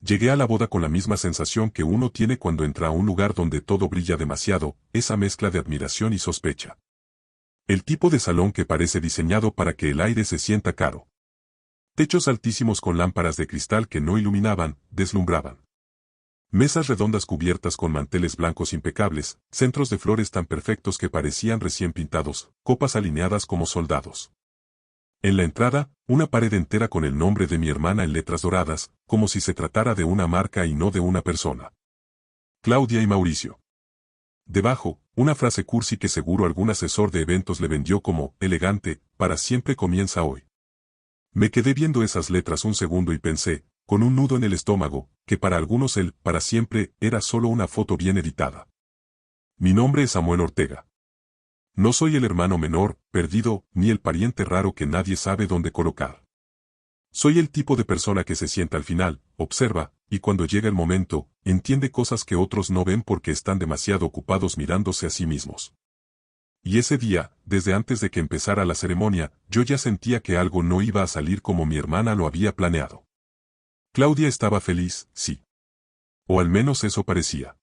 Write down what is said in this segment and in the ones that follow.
Llegué a la boda con la misma sensación que uno tiene cuando entra a un lugar donde todo brilla demasiado, esa mezcla de admiración y sospecha. El tipo de salón que parece diseñado para que el aire se sienta caro. Techos altísimos con lámparas de cristal que no iluminaban, deslumbraban. Mesas redondas cubiertas con manteles blancos impecables, centros de flores tan perfectos que parecían recién pintados, copas alineadas como soldados. En la entrada, una pared entera con el nombre de mi hermana en letras doradas, como si se tratara de una marca y no de una persona. Claudia y Mauricio. Debajo, una frase cursi que seguro algún asesor de eventos le vendió como, elegante, para siempre comienza hoy. Me quedé viendo esas letras un segundo y pensé, con un nudo en el estómago, que para algunos el para siempre era solo una foto bien editada. Mi nombre es Samuel Ortega. No soy el hermano menor, perdido, ni el pariente raro que nadie sabe dónde colocar. Soy el tipo de persona que se sienta al final, observa, y cuando llega el momento, entiende cosas que otros no ven porque están demasiado ocupados mirándose a sí mismos. Y ese día, desde antes de que empezara la ceremonia, yo ya sentía que algo no iba a salir como mi hermana lo había planeado. Claudia estaba feliz, sí. O al menos eso parecía.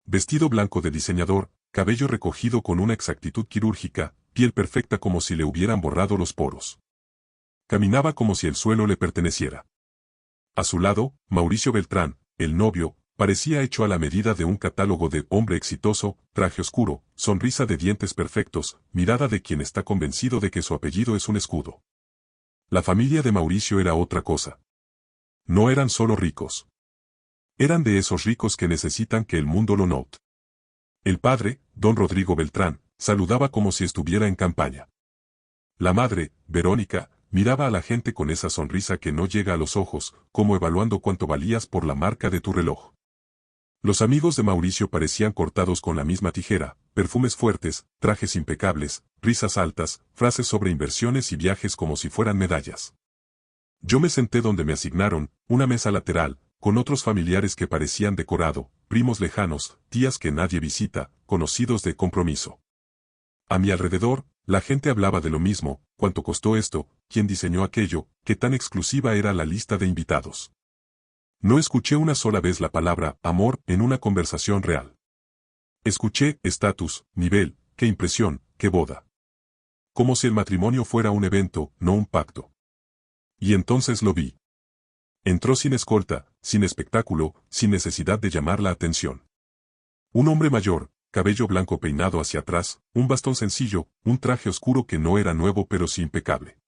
Vestido blanco de diseñador, cabello recogido con una exactitud quirúrgica, piel perfecta como si le hubieran borrado los poros. Caminaba como si el suelo le perteneciera. A su lado, Mauricio Beltrán, el novio, parecía hecho a la medida de un catálogo de hombre exitoso, traje oscuro, sonrisa de dientes perfectos, mirada de quien está convencido de que su apellido es un escudo. La familia de Mauricio era otra cosa. No eran solo ricos. Eran de esos ricos que necesitan que el mundo lo note. El padre, don Rodrigo Beltrán, saludaba como si estuviera en campaña. La madre, Verónica, miraba a la gente con esa sonrisa que no llega a los ojos, como evaluando cuánto valías por la marca de tu reloj. Los amigos de Mauricio parecían cortados con la misma tijera, perfumes fuertes, trajes impecables, risas altas, frases sobre inversiones y viajes como si fueran medallas. Yo me senté donde me asignaron, una mesa lateral, con otros familiares que parecían decorado, primos lejanos, tías que nadie visita, conocidos de compromiso. A mi alrededor, la gente hablaba de lo mismo, cuánto costó esto, quién diseñó aquello, qué tan exclusiva era la lista de invitados. No escuché una sola vez la palabra amor en una conversación real. Escuché estatus, nivel, qué impresión, qué boda. Como si el matrimonio fuera un evento, no un pacto. Y entonces lo vi. Entró sin escolta, sin espectáculo, sin necesidad de llamar la atención. Un hombre mayor, cabello blanco peinado hacia atrás, un bastón sencillo, un traje oscuro que no era nuevo pero sí impecable.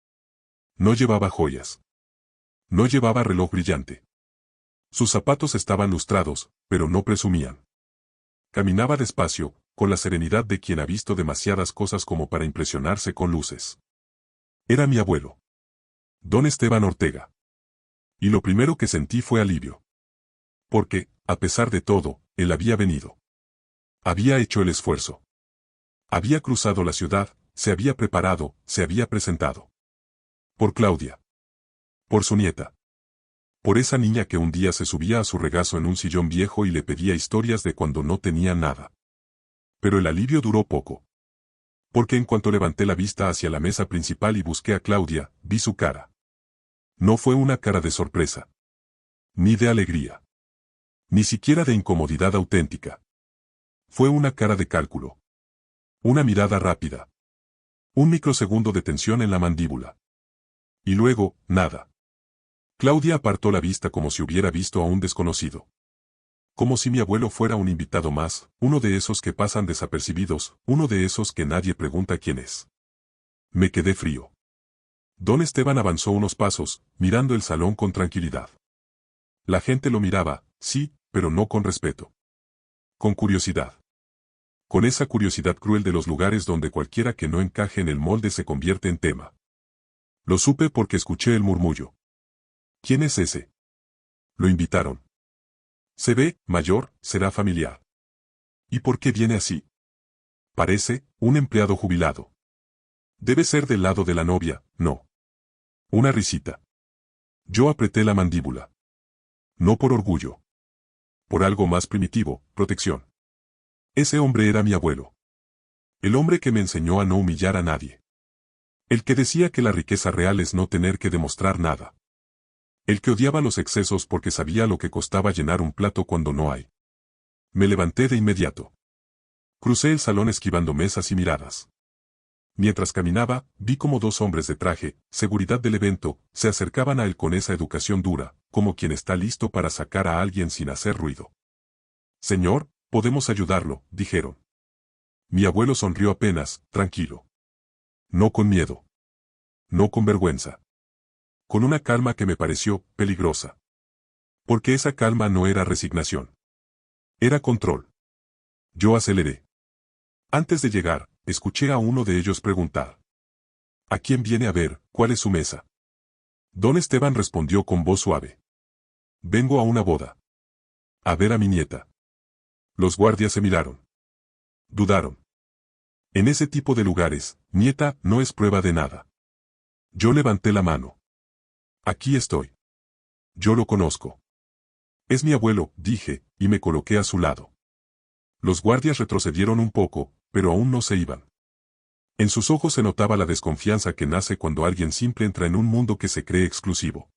No llevaba joyas. No llevaba reloj brillante. Sus zapatos estaban lustrados, pero no presumían. Caminaba despacio, con la serenidad de quien ha visto demasiadas cosas como para impresionarse con luces. Era mi abuelo. Don Esteban Ortega. Y lo primero que sentí fue alivio. Porque, a pesar de todo, él había venido. Había hecho el esfuerzo. Había cruzado la ciudad, se había preparado, se había presentado. Por Claudia. Por su nieta. Por esa niña que un día se subía a su regazo en un sillón viejo y le pedía historias de cuando no tenía nada. Pero el alivio duró poco. Porque en cuanto levanté la vista hacia la mesa principal y busqué a Claudia, vi su cara. No fue una cara de sorpresa. Ni de alegría. Ni siquiera de incomodidad auténtica. Fue una cara de cálculo. Una mirada rápida. Un microsegundo de tensión en la mandíbula. Y luego, nada. Claudia apartó la vista como si hubiera visto a un desconocido. Como si mi abuelo fuera un invitado más, uno de esos que pasan desapercibidos, uno de esos que nadie pregunta quién es. Me quedé frío. Don Esteban avanzó unos pasos, mirando el salón con tranquilidad. La gente lo miraba, sí, pero no con respeto. Con curiosidad. Con esa curiosidad cruel de los lugares donde cualquiera que no encaje en el molde se convierte en tema. Lo supe porque escuché el murmullo. ¿Quién es ese? Lo invitaron. Se ve, mayor, será familiar. ¿Y por qué viene así? Parece, un empleado jubilado. Debe ser del lado de la novia, no. Una risita. Yo apreté la mandíbula. No por orgullo. Por algo más primitivo, protección. Ese hombre era mi abuelo. El hombre que me enseñó a no humillar a nadie. El que decía que la riqueza real es no tener que demostrar nada. El que odiaba los excesos porque sabía lo que costaba llenar un plato cuando no hay. Me levanté de inmediato. Crucé el salón esquivando mesas y miradas. Mientras caminaba, vi como dos hombres de traje, seguridad del evento, se acercaban a él con esa educación dura, como quien está listo para sacar a alguien sin hacer ruido. Señor, podemos ayudarlo, dijeron. Mi abuelo sonrió apenas, tranquilo. No con miedo. No con vergüenza. Con una calma que me pareció peligrosa. Porque esa calma no era resignación. Era control. Yo aceleré. Antes de llegar, escuché a uno de ellos preguntar. ¿A quién viene a ver? ¿Cuál es su mesa? Don Esteban respondió con voz suave. Vengo a una boda. A ver a mi nieta. Los guardias se miraron. Dudaron. En ese tipo de lugares, nieta no es prueba de nada. Yo levanté la mano. Aquí estoy. Yo lo conozco. Es mi abuelo, dije, y me coloqué a su lado. Los guardias retrocedieron un poco, pero aún no se iban. En sus ojos se notaba la desconfianza que nace cuando alguien simple entra en un mundo que se cree exclusivo.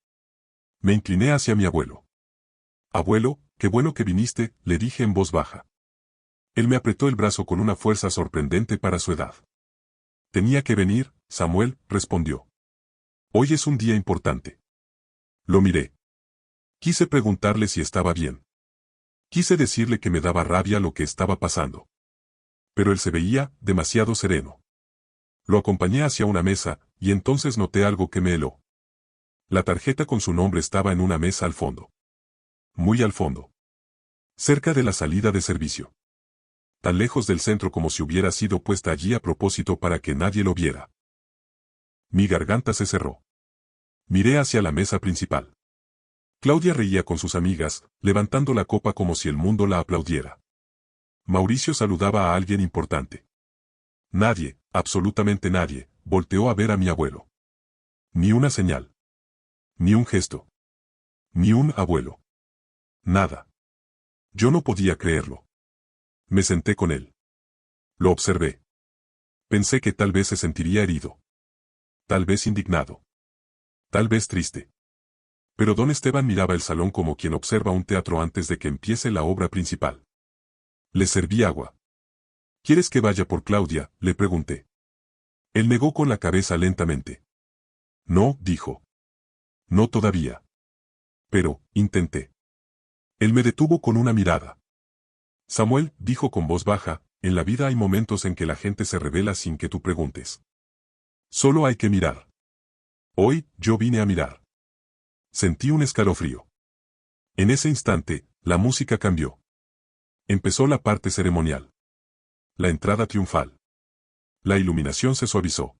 Me incliné hacia mi abuelo. Abuelo, qué bueno que viniste, le dije en voz baja. Él me apretó el brazo con una fuerza sorprendente para su edad. Tenía que venir, Samuel, respondió. Hoy es un día importante. Lo miré. Quise preguntarle si estaba bien. Quise decirle que me daba rabia lo que estaba pasando. Pero él se veía demasiado sereno. Lo acompañé hacia una mesa, y entonces noté algo que me heló. La tarjeta con su nombre estaba en una mesa al fondo. Muy al fondo. Cerca de la salida de servicio. Tan lejos del centro como si hubiera sido puesta allí a propósito para que nadie lo viera. Mi garganta se cerró. Miré hacia la mesa principal. Claudia reía con sus amigas, levantando la copa como si el mundo la aplaudiera. Mauricio saludaba a alguien importante. Nadie, absolutamente nadie, volteó a ver a mi abuelo. Ni una señal. Ni un gesto. Ni un abuelo. Nada. Yo no podía creerlo. Me senté con él. Lo observé. Pensé que tal vez se sentiría herido. Tal vez indignado. Tal vez triste. Pero don Esteban miraba el salón como quien observa un teatro antes de que empiece la obra principal. Le serví agua. ¿Quieres que vaya por Claudia?, le pregunté. Él negó con la cabeza lentamente. No, dijo. No todavía. Pero, intenté. Él me detuvo con una mirada. Samuel, dijo con voz baja, en la vida hay momentos en que la gente se revela sin que tú preguntes. Solo hay que mirar. Hoy, yo vine a mirar. Sentí un escalofrío. En ese instante, la música cambió. Empezó la parte ceremonial. La entrada triunfal. La iluminación se suavizó.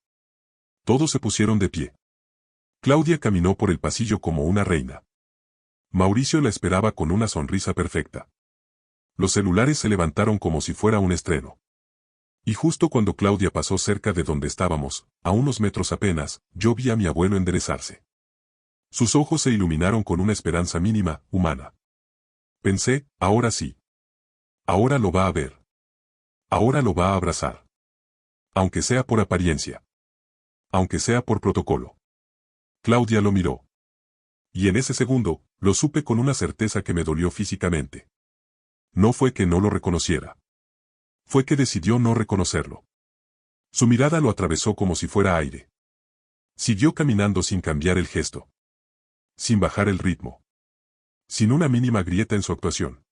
Todos se pusieron de pie. Claudia caminó por el pasillo como una reina. Mauricio la esperaba con una sonrisa perfecta. Los celulares se levantaron como si fuera un estreno. Y justo cuando Claudia pasó cerca de donde estábamos, a unos metros apenas, yo vi a mi abuelo enderezarse. Sus ojos se iluminaron con una esperanza mínima, humana. Pensé, ahora sí. Ahora lo va a ver. Ahora lo va a abrazar. Aunque sea por apariencia. Aunque sea por protocolo. Claudia lo miró. Y en ese segundo, lo supe con una certeza que me dolió físicamente. No fue que no lo reconociera. Fue que decidió no reconocerlo. Su mirada lo atravesó como si fuera aire. Siguió caminando sin cambiar el gesto. Sin bajar el ritmo. Sin una mínima grieta en su actuación.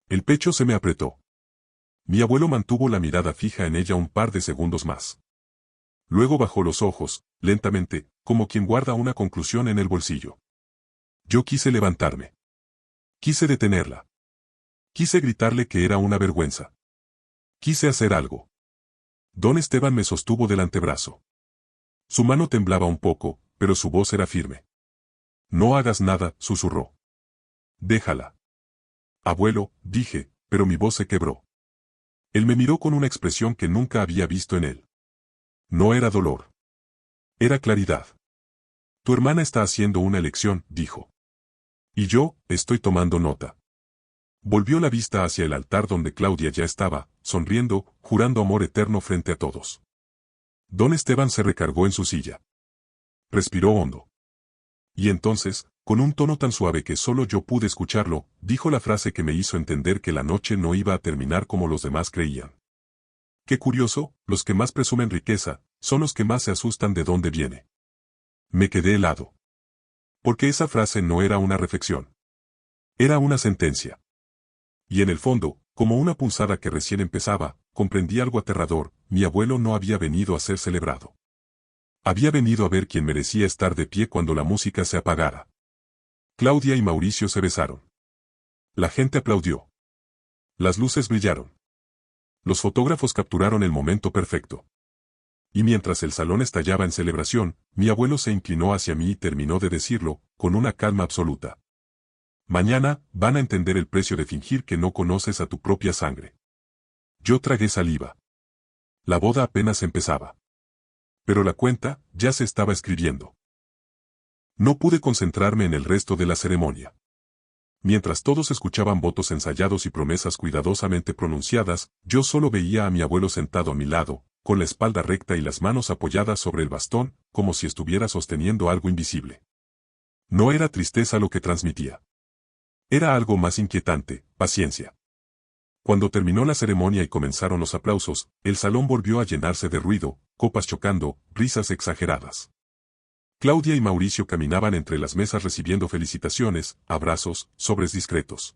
El pecho se me apretó. Mi abuelo mantuvo la mirada fija en ella un par de segundos más. Luego bajó los ojos, lentamente, como quien guarda una conclusión en el bolsillo. Yo quise levantarme. Quise detenerla. Quise gritarle que era una vergüenza. Quise hacer algo. Don Esteban me sostuvo del antebrazo. Su mano temblaba un poco, pero su voz era firme. No hagas nada, susurró. Déjala. Abuelo, dije, pero mi voz se quebró. Él me miró con una expresión que nunca había visto en él. No era dolor. Era claridad. Tu hermana está haciendo una elección, dijo. Y yo, estoy tomando nota. Volvió la vista hacia el altar donde Claudia ya estaba, sonriendo, jurando amor eterno frente a todos. Don Esteban se recargó en su silla. Respiró hondo. Y entonces, Con un tono tan suave que solo yo pude escucharlo, dijo la frase que me hizo entender que la noche no iba a terminar como los demás creían. Qué curioso, los que más presumen riqueza, son los que más se asustan de dónde viene. Me quedé helado. Porque esa frase no era una reflexión. Era una sentencia. Y en el fondo, como una punzada que recién empezaba, comprendí algo aterrador: mi abuelo no había venido a ser celebrado. Había venido a ver quién merecía estar de pie cuando la música se apagara. Claudia y Mauricio se besaron. La gente aplaudió. Las luces brillaron. Los fotógrafos capturaron el momento perfecto. Y mientras el salón estallaba en celebración, mi abuelo se inclinó hacia mí y terminó de decirlo, con una calma absoluta. Mañana, van a entender el precio de fingir que no conoces a tu propia sangre. Yo tragué saliva. La boda apenas empezaba. Pero la cuenta, ya se estaba escribiendo. No pude concentrarme en el resto de la ceremonia. Mientras todos escuchaban votos ensayados y promesas cuidadosamente pronunciadas, yo solo veía a mi abuelo sentado a mi lado, con la espalda recta y las manos apoyadas sobre el bastón, como si estuviera sosteniendo algo invisible. No era tristeza lo que transmitía. Era algo más inquietante: paciencia. Cuando terminó la ceremonia y comenzaron los aplausos, el salón volvió a llenarse de ruido, copas chocando, risas exageradas. Claudia y Mauricio caminaban entre las mesas recibiendo felicitaciones, abrazos, sobres discretos.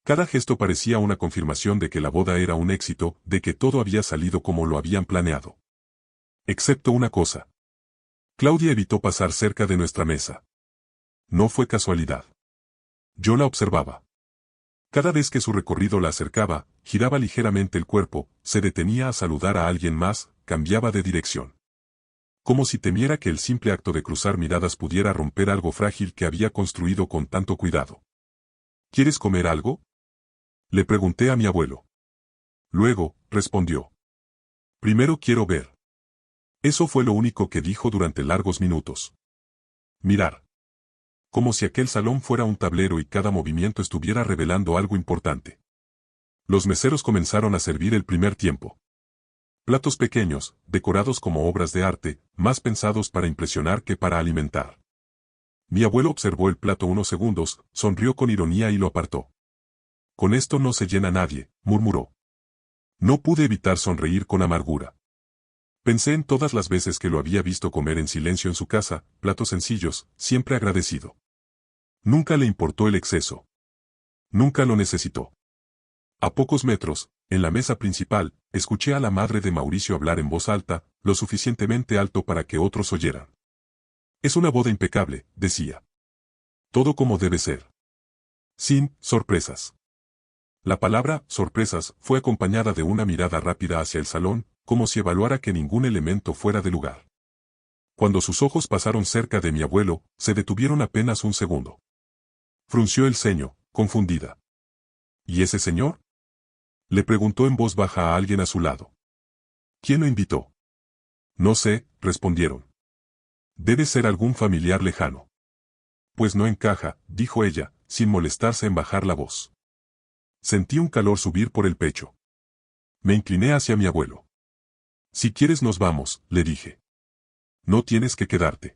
Cada gesto parecía una confirmación de que la boda era un éxito, de que todo había salido como lo habían planeado. Excepto una cosa. Claudia evitó pasar cerca de nuestra mesa. No fue casualidad. Yo la observaba. Cada vez que su recorrido la acercaba, giraba ligeramente el cuerpo, se detenía a saludar a alguien más, cambiaba de dirección. Como si temiera que el simple acto de cruzar miradas pudiera romper algo frágil que había construido con tanto cuidado. ¿Quieres comer algo?, le pregunté a mi abuelo. Luego, respondió. Primero quiero ver. Eso fue lo único que dijo durante largos minutos. Mirar. Como si aquel salón fuera un tablero y cada movimiento estuviera revelando algo importante. Los meseros comenzaron a servir el primer tiempo. Platos pequeños, decorados como obras de arte, más pensados para impresionar que para alimentar. Mi abuelo observó el plato unos segundos, sonrió con ironía y lo apartó. Con esto no se llena nadie, murmuró. No pude evitar sonreír con amargura. Pensé en todas las veces que lo había visto comer en silencio en su casa, platos sencillos, siempre agradecido. Nunca le importó el exceso. Nunca lo necesitó. A pocos metros, en la mesa principal, escuché a la madre de Mauricio hablar en voz alta, lo suficientemente alto para que otros oyeran. Es una boda impecable, decía. Todo como debe ser. Sin sorpresas. La palabra sorpresas fue acompañada de una mirada rápida hacia el salón, como si evaluara que ningún elemento fuera de lugar. Cuando sus ojos pasaron cerca de mi abuelo, se detuvieron apenas un segundo. Frunció el ceño, confundida. ¿Y ese señor?, le preguntó en voz baja a alguien a su lado. ¿Quién lo invitó? No sé, respondieron. Debe ser algún familiar lejano. Pues no encaja, dijo ella, sin molestarse en bajar la voz. Sentí un calor subir por el pecho. Me incliné hacia mi abuelo. Si quieres nos vamos, le dije. No tienes que quedarte.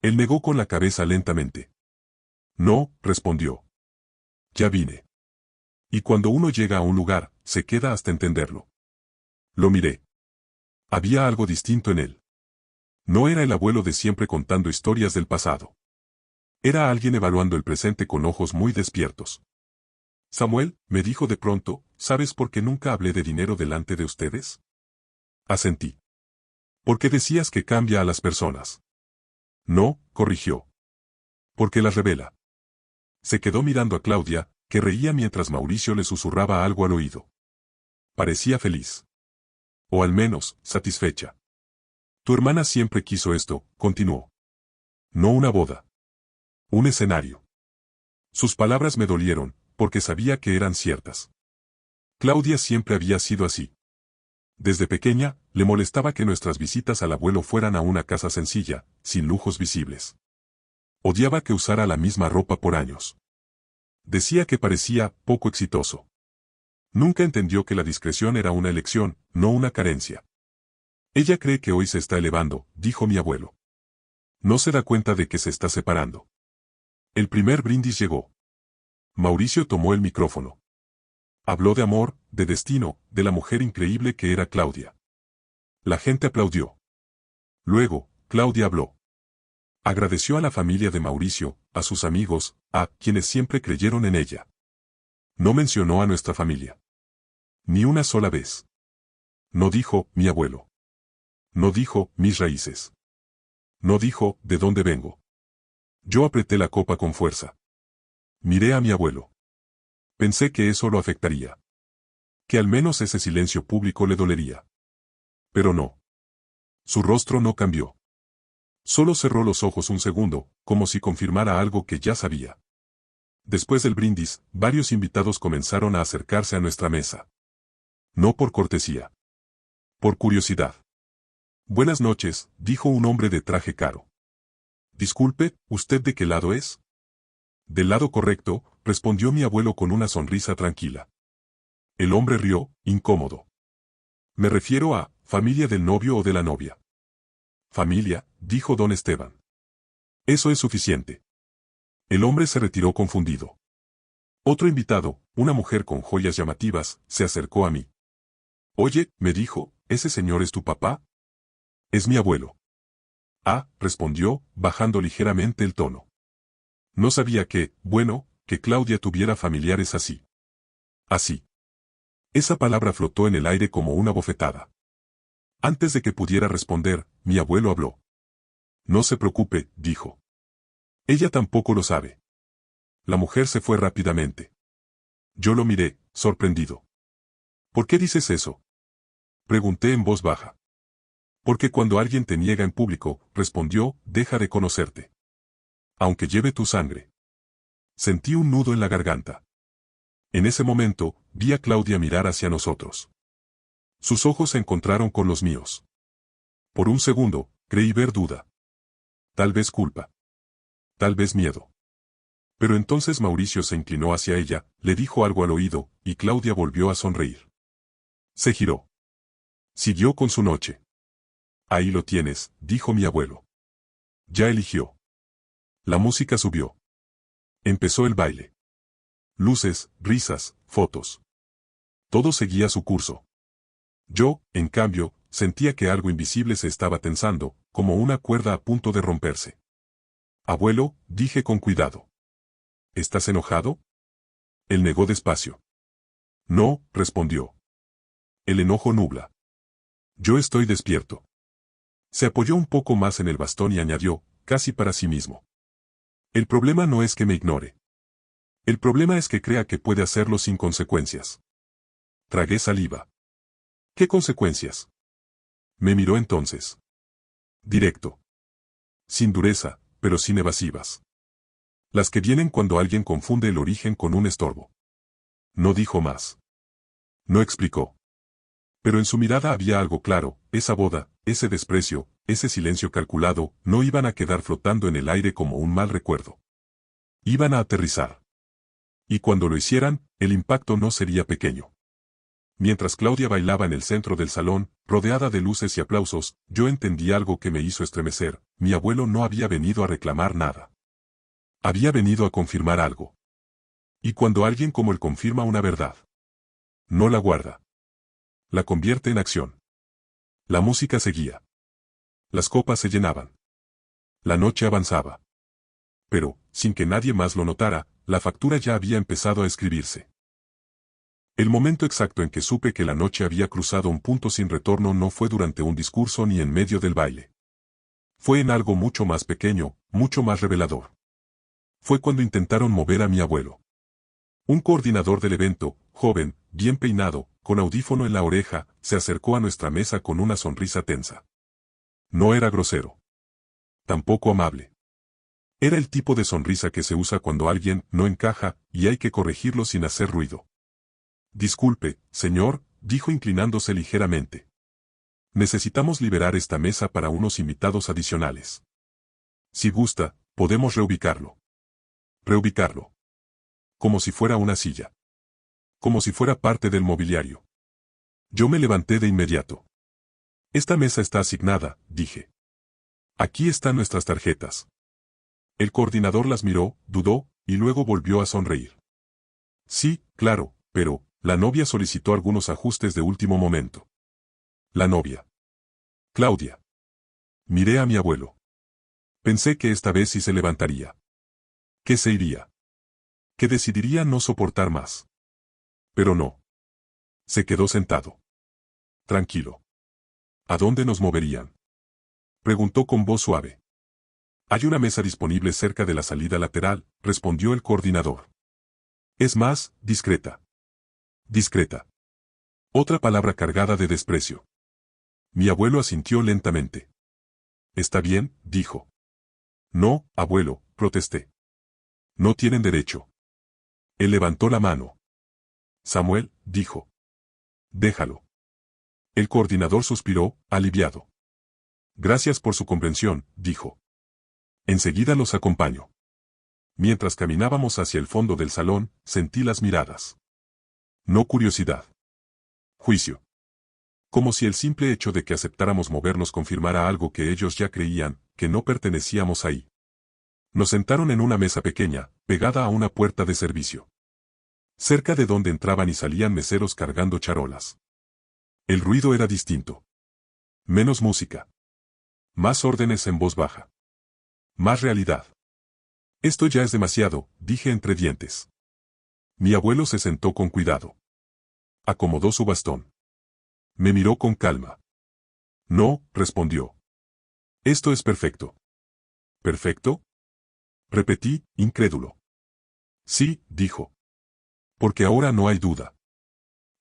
Él negó con la cabeza lentamente. No, respondió. Ya vine. Y cuando uno llega a un lugar, se queda hasta entenderlo. Lo miré. Había algo distinto en él. No era el abuelo de siempre contando historias del pasado. Era alguien evaluando el presente con ojos muy despiertos. Samuel, me dijo de pronto, ¿sabes por qué nunca hablé de dinero delante de ustedes? Asentí. Porque decías que cambia a las personas. No, corrigió. Porque las revela. Se quedó mirando a Claudia, que reía mientras Mauricio le susurraba algo al oído. Parecía feliz. O al menos, satisfecha. Tu hermana siempre quiso esto, continuó. No una boda. Un escenario. Sus palabras me dolieron, porque sabía que eran ciertas. Claudia siempre había sido así. Desde pequeña, le molestaba que nuestras visitas al abuelo fueran a una casa sencilla, sin lujos visibles. Odiaba que usara la misma ropa por años. Decía que parecía poco exitoso. Nunca entendió que la discreción era una elección, no una carencia. Ella cree que hoy se está elevando, dijo mi abuelo. No se da cuenta de que se está separando. El primer brindis llegó. Mauricio tomó el micrófono. Habló de amor, de destino, de la mujer increíble que era Claudia. La gente aplaudió. Luego, Claudia habló. Agradeció a la familia de Mauricio, a sus amigos, a quienes siempre creyeron en ella. No mencionó a nuestra familia. Ni una sola vez. No dijo, mi abuelo. No dijo, mis raíces. No dijo, de dónde vengo. Yo apreté la copa con fuerza. Miré a mi abuelo. Pensé que eso lo afectaría. Que al menos ese silencio público le dolería. Pero no. Su rostro no cambió. Solo cerró los ojos un segundo, como si confirmara algo que ya sabía. Después del brindis, varios invitados comenzaron a acercarse a nuestra mesa. No por cortesía. Por curiosidad. Buenas noches, dijo un hombre de traje caro. Disculpe, ¿usted de qué lado es? Del lado correcto, respondió mi abuelo con una sonrisa tranquila. El hombre rió, incómodo. Me refiero a, familia del novio o de la novia. Familia, dijo don Esteban. Eso es suficiente. El hombre se retiró confundido. Otro invitado, una mujer con joyas llamativas, se acercó a mí. Oye, me dijo, ¿ese señor es tu papá? Es mi abuelo. Ah, respondió, bajando ligeramente el tono. No sabía que, bueno, que Claudia tuviera familiares así. Así. Esa palabra flotó en el aire como una bofetada. Antes de que pudiera responder, mi abuelo habló. No se preocupe, dijo. Ella tampoco lo sabe. La mujer se fue rápidamente. Yo lo miré, sorprendido. ¿Por qué dices eso? Pregunté en voz baja. Porque cuando alguien te niega en público, respondió, deja de conocerte. Aunque lleve tu sangre. Sentí un nudo en la garganta. En ese momento, vi a Claudia mirar hacia nosotros. Sus ojos se encontraron con los míos. Por un segundo, creí ver duda. Tal vez culpa. Tal vez miedo. Pero entonces Mauricio se inclinó hacia ella, le dijo algo al oído, y Claudia volvió a sonreír. Se giró. Siguió con su noche. Ahí lo tienes, dijo mi abuelo. Ya eligió. La música subió. Empezó el baile. Luces, risas, fotos. Todo seguía su curso. Yo, en cambio, sentía que algo invisible se estaba tensando, como una cuerda a punto de romperse. Abuelo, dije con cuidado. ¿Estás enojado? Él negó despacio. No, respondió. El enojo nubla. Yo estoy despierto. Se apoyó un poco más en el bastón y añadió, casi para sí mismo. El problema no es que me ignore. El problema es que crea que puede hacerlo sin consecuencias. Tragué saliva. ¿Qué consecuencias? Me miró entonces. Directo. Sin dureza, pero sin evasivas. Las que vienen cuando alguien confunde el origen con un estorbo. No dijo más. No explicó. Pero en su mirada había algo claro, esa boda, ese desprecio, ese silencio calculado, no iban a quedar flotando en el aire como un mal recuerdo. Iban a aterrizar. Y cuando lo hicieran, el impacto no sería pequeño. Mientras Claudia bailaba en el centro del salón, rodeada de luces y aplausos, yo entendí algo que me hizo estremecer, mi abuelo no había venido a reclamar nada. Había venido a confirmar algo. Y cuando alguien como él confirma una verdad, no la guarda. La convierte en acción. La música seguía. Las copas se llenaban. La noche avanzaba. Pero, sin que nadie más lo notara, la factura ya había empezado a escribirse. El momento exacto en que supe que la noche había cruzado un punto sin retorno no fue durante un discurso ni en medio del baile. Fue en algo mucho más pequeño, mucho más revelador. Fue cuando intentaron mover a mi abuelo. Un coordinador del evento, joven, bien peinado, con audífono en la oreja, se acercó a nuestra mesa con una sonrisa tensa. No era grosero. Tampoco amable. Era el tipo de sonrisa que se usa cuando alguien no encaja y hay que corregirlo sin hacer ruido. Disculpe, señor, dijo inclinándose ligeramente. Necesitamos liberar esta mesa para unos invitados adicionales. Si gusta, podemos reubicarlo. Reubicarlo. Como si fuera una silla. Como si fuera parte del mobiliario. Yo me levanté de inmediato. Esta mesa está asignada, dije. Aquí están nuestras tarjetas. El coordinador las miró, dudó, y luego volvió a sonreír. Sí, claro, pero, la novia solicitó algunos ajustes de último momento. La novia. Claudia. Miré a mi abuelo. Pensé que esta vez sí se levantaría. Que se iría. Que decidiría no soportar más. Pero no. Se quedó sentado. Tranquilo. ¿A dónde nos moverían? Preguntó con voz suave. Hay una mesa disponible cerca de la salida lateral, respondió el coordinador. Es más, discreta. Discreta. Otra palabra cargada de desprecio. Mi abuelo asintió lentamente. Está bien, dijo. No, abuelo, protesté. No tienen derecho. Él levantó la mano. Samuel, dijo. Déjalo. El coordinador suspiró, aliviado. Gracias por su comprensión, dijo. Enseguida los acompaño. Mientras caminábamos hacia el fondo del salón, sentí las miradas. No curiosidad. Juicio. Como si el simple hecho de que aceptáramos movernos confirmara algo que ellos ya creían, que no pertenecíamos ahí. Nos sentaron en una mesa pequeña, pegada a una puerta de servicio. Cerca de donde entraban y salían meseros cargando charolas. El ruido era distinto. Menos música. Más órdenes en voz baja. Más realidad. Esto ya es demasiado, dije entre dientes. Mi abuelo se sentó con cuidado. Acomodó su bastón. Me miró con calma. No, respondió. Esto es perfecto. ¿Perfecto? Repetí, incrédulo. Sí, dijo. Porque ahora no hay duda.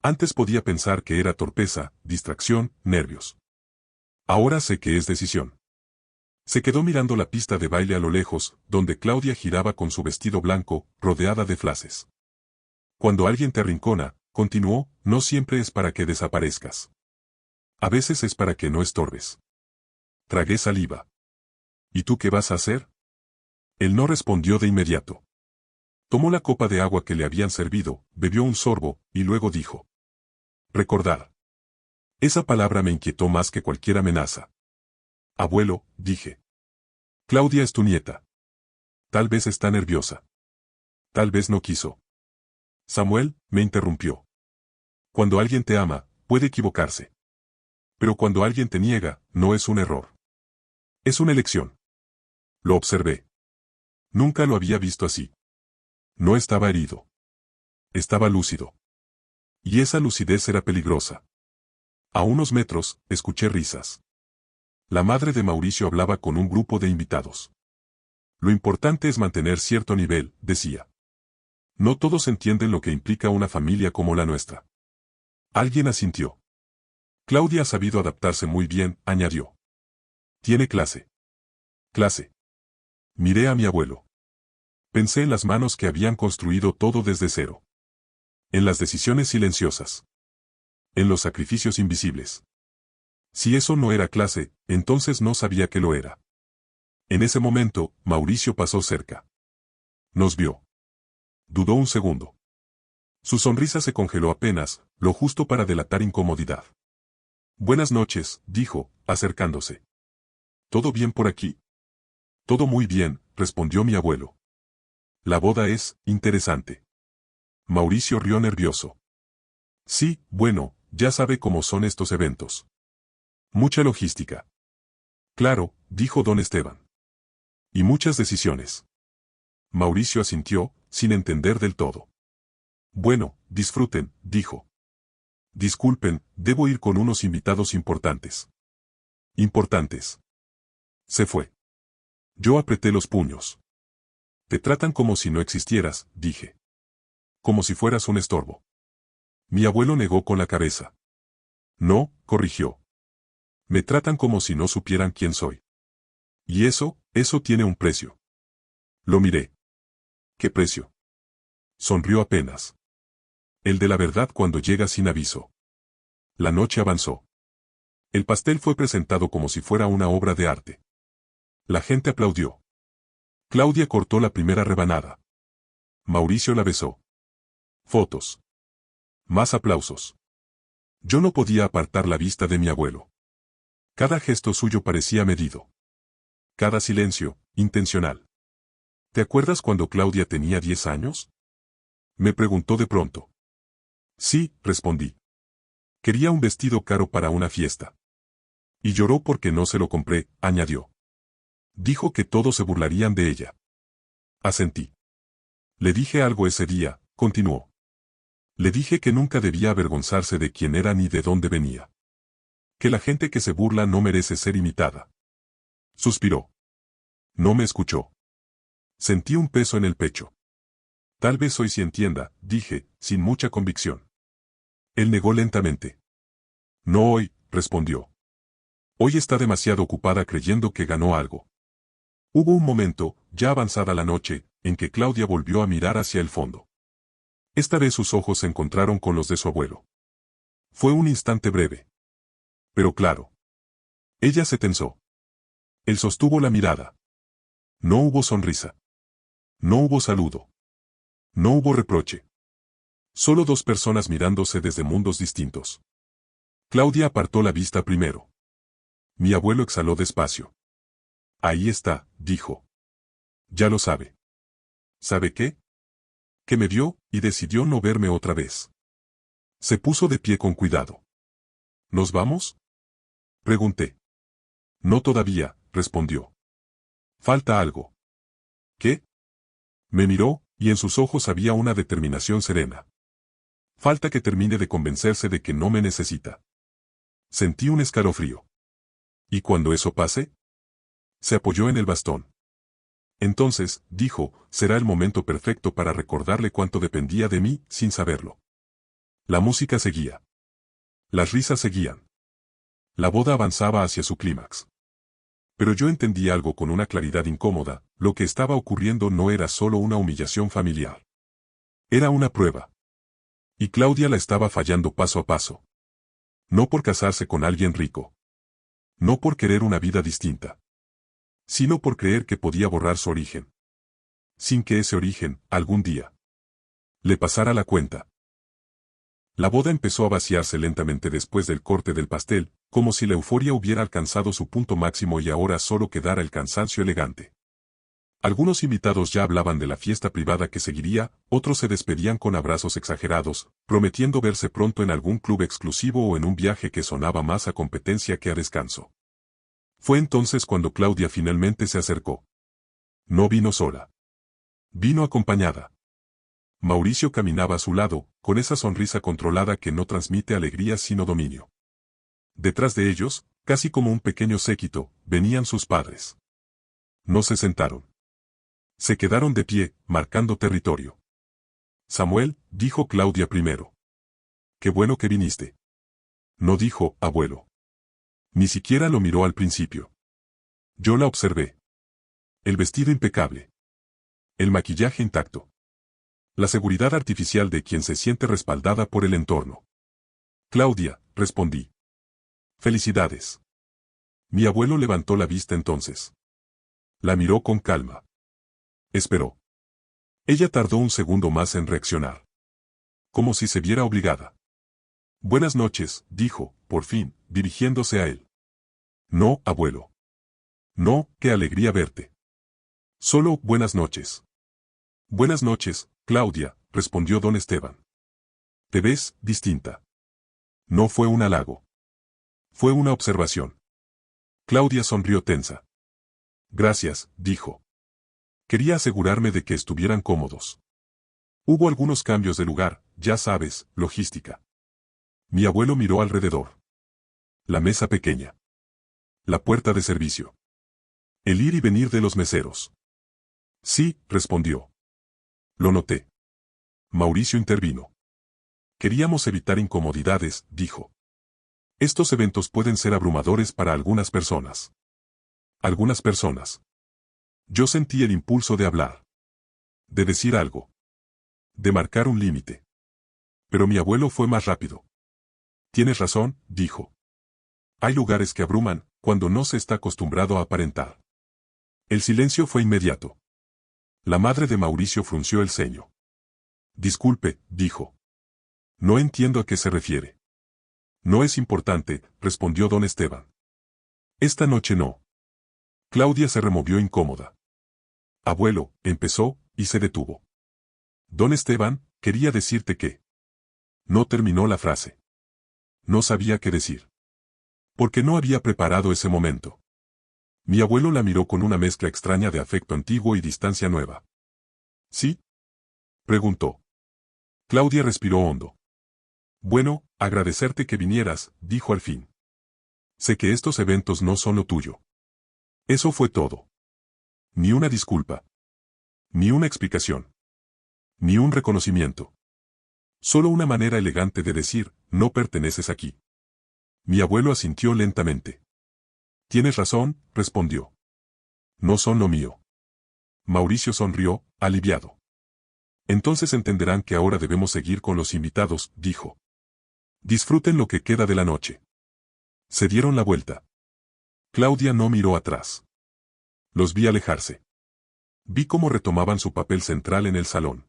Antes podía pensar que era torpeza, distracción, nervios. Ahora sé que es decisión. Se quedó mirando la pista de baile a lo lejos, donde Claudia giraba con su vestido blanco, rodeada de flases. Cuando alguien te arrincona, continuó, no siempre es para que desaparezcas. A veces es para que no estorbes. Tragué saliva. ¿Y tú qué vas a hacer? Él no respondió de inmediato. Tomó la copa de agua que le habían servido, bebió un sorbo, y luego dijo. Recordar. Esa palabra me inquietó más que cualquier amenaza. Abuelo, dije. Claudia es tu nieta. Tal vez está nerviosa. Tal vez no quiso. Samuel, me interrumpió. Cuando alguien te ama, puede equivocarse. Pero cuando alguien te niega, no es un error. Es una elección. Lo observé. Nunca lo había visto así. No estaba herido. Estaba lúcido. Y esa lucidez era peligrosa. A unos metros, escuché risas. La madre de Mauricio hablaba con un grupo de invitados. Lo importante es mantener cierto nivel, decía. No todos entienden lo que implica una familia como la nuestra. Alguien asintió. Claudia ha sabido adaptarse muy bien, añadió. Tiene clase. Clase. Miré a mi abuelo. Pensé en las manos que habían construido todo desde cero. En las decisiones silenciosas. En los sacrificios invisibles. Si eso no era clase, entonces no sabía que lo era. En ese momento, Mauricio pasó cerca. Nos vio. Dudó un segundo. Su sonrisa se congeló apenas, lo justo para delatar incomodidad. Buenas noches, dijo, acercándose. ¿Todo bien por aquí? Todo muy bien, respondió mi abuelo. La boda es interesante. Mauricio rió nervioso. Sí, bueno, ya sabe cómo son estos eventos. Mucha logística. Claro, dijo don Esteban. Y muchas decisiones. Mauricio asintió, sin entender del todo. Bueno, disfruten, dijo. Disculpen, debo ir con unos invitados importantes. Importantes. Se fue. Yo apreté los puños. Te tratan como si no existieras, dije. Como si fueras un estorbo. Mi abuelo negó con la cabeza. No, corrigió. Me tratan como si no supieran quién soy. Y eso tiene un precio. Lo miré. ¿Qué precio? Sonrió apenas. El de la verdad cuando llega sin aviso. La noche avanzó. El pastel fue presentado como si fuera una obra de arte. La gente aplaudió. Claudia cortó la primera rebanada. Mauricio la besó. Fotos. Más aplausos. Yo no podía apartar la vista de mi abuelo. Cada gesto suyo parecía medido. Cada silencio, intencional. ¿Te acuerdas cuando Claudia tenía 10 años? Me preguntó de pronto. Sí, respondí. Quería un vestido caro para una fiesta. Y lloró porque no se lo compré, añadió. Dijo que todos se burlarían de ella. Asentí. Le dije algo ese día, continuó. Le dije que nunca debía avergonzarse de quién era ni de dónde venía. Que la gente que se burla no merece ser imitada. Suspiró. No me escuchó. Sentí un peso en el pecho. Tal vez hoy sí entienda, dije, sin mucha convicción. Él negó lentamente. No hoy, respondió. Hoy está demasiado ocupada creyendo que ganó algo. Hubo un momento, ya avanzada la noche, en que Claudia volvió a mirar hacia el fondo. Esta vez sus ojos se encontraron con los de su abuelo. Fue un instante breve. Pero claro. Ella se tensó. Él sostuvo la mirada. No hubo sonrisa. No hubo saludo. No hubo reproche. Solo dos personas mirándose desde mundos distintos. Claudia apartó la vista primero. Mi abuelo exhaló despacio. Ahí está, dijo. Ya lo sabe. ¿Sabe qué? Que me vio, y decidió no verme otra vez. Se puso de pie con cuidado. ¿Nos vamos? Pregunté. No todavía, respondió. Falta algo. ¿Qué? Me miró, y en sus ojos había una determinación serena. Falta que termine de convencerse de que no me necesita. Sentí un escalofrío. ¿Y cuando eso pase? Se apoyó en el bastón. Entonces, dijo, será el momento perfecto para recordarle cuánto dependía de mí, sin saberlo. La música seguía. Las risas seguían. La boda avanzaba hacia su clímax. Pero yo entendí algo con una claridad incómoda, lo que estaba ocurriendo no era solo una humillación familiar. Era una prueba. Y Claudia la estaba fallando paso a paso. No por casarse con alguien rico. No por querer una vida distinta. Sino por creer que podía borrar su origen. Sin que ese origen, algún día, le pasara la cuenta. La boda empezó a vaciarse lentamente después del corte del pastel, como si la euforia hubiera alcanzado su punto máximo y ahora solo quedara el cansancio elegante. Algunos invitados ya hablaban de la fiesta privada que seguiría, otros se despedían con abrazos exagerados, prometiendo verse pronto en algún club exclusivo o en un viaje que sonaba más a competencia que a descanso. Fue entonces cuando Claudia finalmente se acercó. No vino sola. Vino acompañada. Mauricio caminaba a su lado, con esa sonrisa controlada que no transmite alegría sino dominio. Detrás de ellos, casi como un pequeño séquito, venían sus padres. No se sentaron. Se quedaron de pie, marcando territorio. Samuel, dijo Claudia primero. Qué bueno que viniste. No dijo, abuelo. Ni siquiera lo miró al principio. Yo la observé. El vestido impecable. El maquillaje intacto. La seguridad artificial de quien se siente respaldada por el entorno. Claudia, respondí. Felicidades. Mi abuelo levantó la vista entonces. La miró con calma. Esperó. Ella tardó un segundo más en reaccionar. Como si se viera obligada. Buenas noches, dijo, por fin, dirigiéndose a él. No, abuelo. No, qué alegría verte. Solo, buenas noches. Buenas noches, Claudia, respondió don Esteban. Te ves distinta. No fue un halago. Fue una observación. Claudia sonrió tensa. Gracias, dijo. Quería asegurarme de que estuvieran cómodos. Hubo algunos cambios de lugar, ya sabes, logística. Mi abuelo miró alrededor. La mesa pequeña. La puerta de servicio. El ir y venir de los meseros. Sí, respondió. Lo noté. Mauricio intervino. Queríamos evitar incomodidades, dijo. Estos eventos pueden ser abrumadores para algunas personas. Algunas personas. Yo sentí el impulso de hablar. De decir algo. De marcar un límite. Pero mi abuelo fue más rápido. Tienes razón, dijo. Hay lugares que abruman, cuando no se está acostumbrado a aparentar. El silencio fue inmediato. La madre de Mauricio frunció el ceño. Disculpe, dijo. No entiendo a qué se refiere. No es importante, respondió don Esteban. Esta noche no. Claudia se removió incómoda. Abuelo, empezó, y se detuvo. Don Esteban, quería decirte que... No terminó la frase. No sabía qué decir. Porque no había preparado ese momento. Mi abuelo la miró con una mezcla extraña de afecto antiguo y distancia nueva. ¿Sí? Preguntó. Claudia respiró hondo. Bueno, agradecerte que vinieras, dijo al fin. Sé que estos eventos no son lo tuyo. Eso fue todo. Ni una disculpa. Ni una explicación. Ni un reconocimiento. Solo una manera elegante de decir, no perteneces aquí. Mi abuelo asintió lentamente. Tienes razón, respondió. No son lo mío. Mauricio sonrió, aliviado. Entonces entenderán que ahora debemos seguir con los invitados, dijo. Disfruten lo que queda de la noche. Se dieron la vuelta. Claudia no miró atrás. Los vi alejarse. Vi cómo retomaban su papel central en el salón.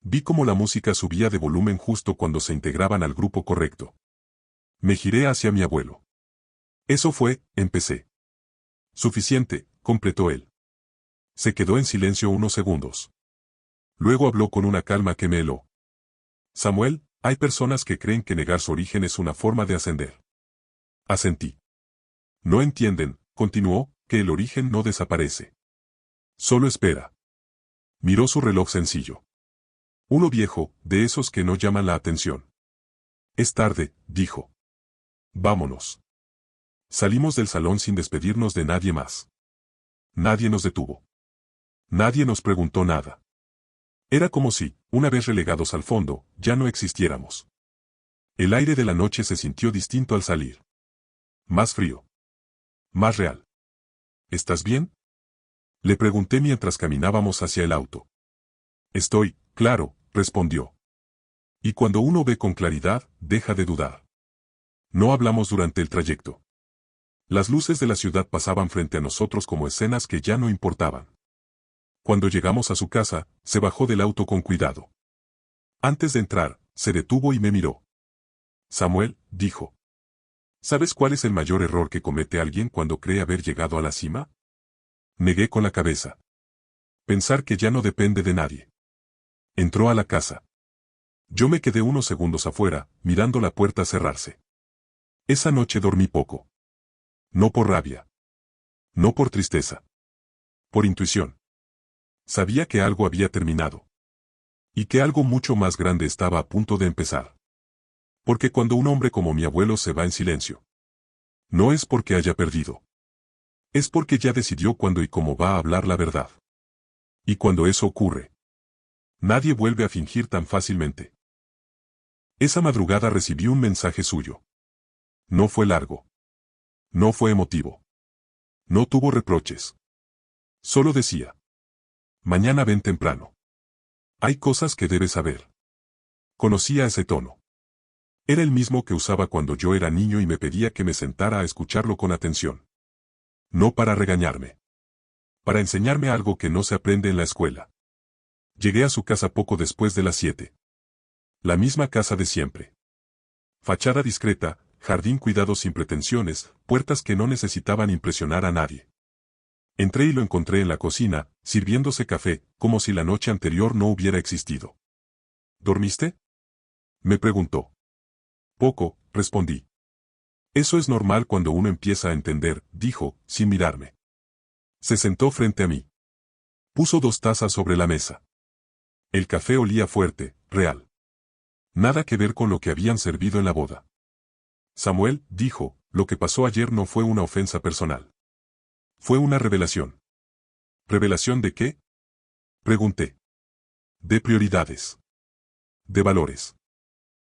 Vi cómo la música subía de volumen justo cuando se integraban al grupo correcto. Me giré hacia mi abuelo. Eso fue, empecé. Suficiente, completó él. Se quedó en silencio unos segundos. Luego habló con una calma que me heló. Samuel, hay personas que creen que negar su origen es una forma de ascender. Asentí. No entienden, continuó, que el origen no desaparece. Solo espera. Miró su reloj sencillo. Uno viejo, de esos que no llaman la atención. Es tarde, dijo. Vámonos. Salimos del salón sin despedirnos de nadie más. Nadie nos detuvo. Nadie nos preguntó nada. Era como si, una vez relegados al fondo, ya no existiéramos. El aire de la noche se sintió distinto al salir. Más frío. Más real. ¿Estás bien? Le pregunté mientras caminábamos hacia el auto. Estoy, claro, respondió. Y cuando uno ve con claridad, deja de dudar. No hablamos durante el trayecto. Las luces de la ciudad pasaban frente a nosotros como escenas que ya no importaban. Cuando llegamos a su casa, se bajó del auto con cuidado. Antes de entrar, se detuvo y me miró. Samuel, dijo. ¿Sabes cuál es el mayor error que comete alguien cuando cree haber llegado a la cima? Negué con la cabeza. Pensar que ya no depende de nadie. Entró a la casa. Yo me quedé unos segundos afuera, mirando la puerta cerrarse. Esa noche dormí poco. No por rabia. No por tristeza. Por intuición. Sabía que algo había terminado. Y que algo mucho más grande estaba a punto de empezar. Porque cuando un hombre como mi abuelo se va en silencio, no es porque haya perdido. Es porque ya decidió cuándo y cómo va a hablar la verdad. Y cuando eso ocurre, nadie vuelve a fingir tan fácilmente. Esa madrugada recibí un mensaje suyo. No fue largo. No fue emotivo. No tuvo reproches. Solo decía: mañana ven temprano. Hay cosas que debes saber. Conocía ese tono. Era el mismo que usaba cuando yo era niño y me pedía que me sentara a escucharlo con atención. No para regañarme. Para enseñarme algo que no se aprende en la escuela. Llegué a su casa poco después de las 7. La misma casa de siempre. Fachada discreta, jardín cuidado sin pretensiones, puertas que no necesitaban impresionar a nadie. Entré y lo encontré en la cocina, sirviéndose café, como si la noche anterior no hubiera existido. ¿Dormiste?, me preguntó. Poco, respondí. Eso es normal cuando uno empieza a entender, dijo, sin mirarme. Se sentó frente a mí. Puso 2 tazas sobre la mesa. El café olía fuerte, real. Nada que ver con lo que habían servido en la boda. Samuel, dijo, lo que pasó ayer no fue una ofensa personal. Fue una revelación. ¿Revelación de qué?, pregunté. De prioridades. De valores.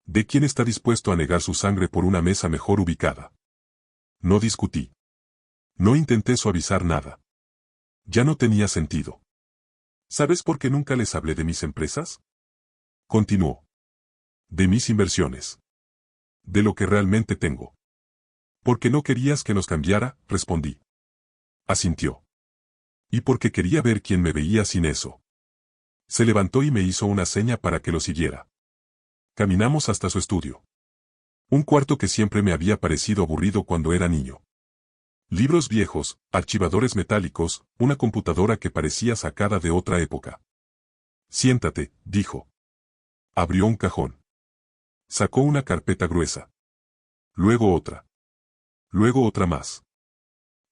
¿De quién está dispuesto a negar su sangre por una mesa mejor ubicada? No discutí. No intenté suavizar nada. Ya no tenía sentido. ¿Sabes por qué nunca les hablé de mis empresas?, continuó. De mis inversiones. De lo que realmente tengo. Porque no querías que nos cambiara, respondí. Asintió. Y porque quería ver quién me veía sin eso. Se levantó y me hizo una seña para que lo siguiera. Caminamos hasta su estudio. Un cuarto que siempre me había parecido aburrido cuando era niño. Libros viejos, archivadores metálicos, una computadora que parecía sacada de otra época. Siéntate, dijo. Abrió un cajón. Sacó una carpeta gruesa. Luego otra. Luego otra más.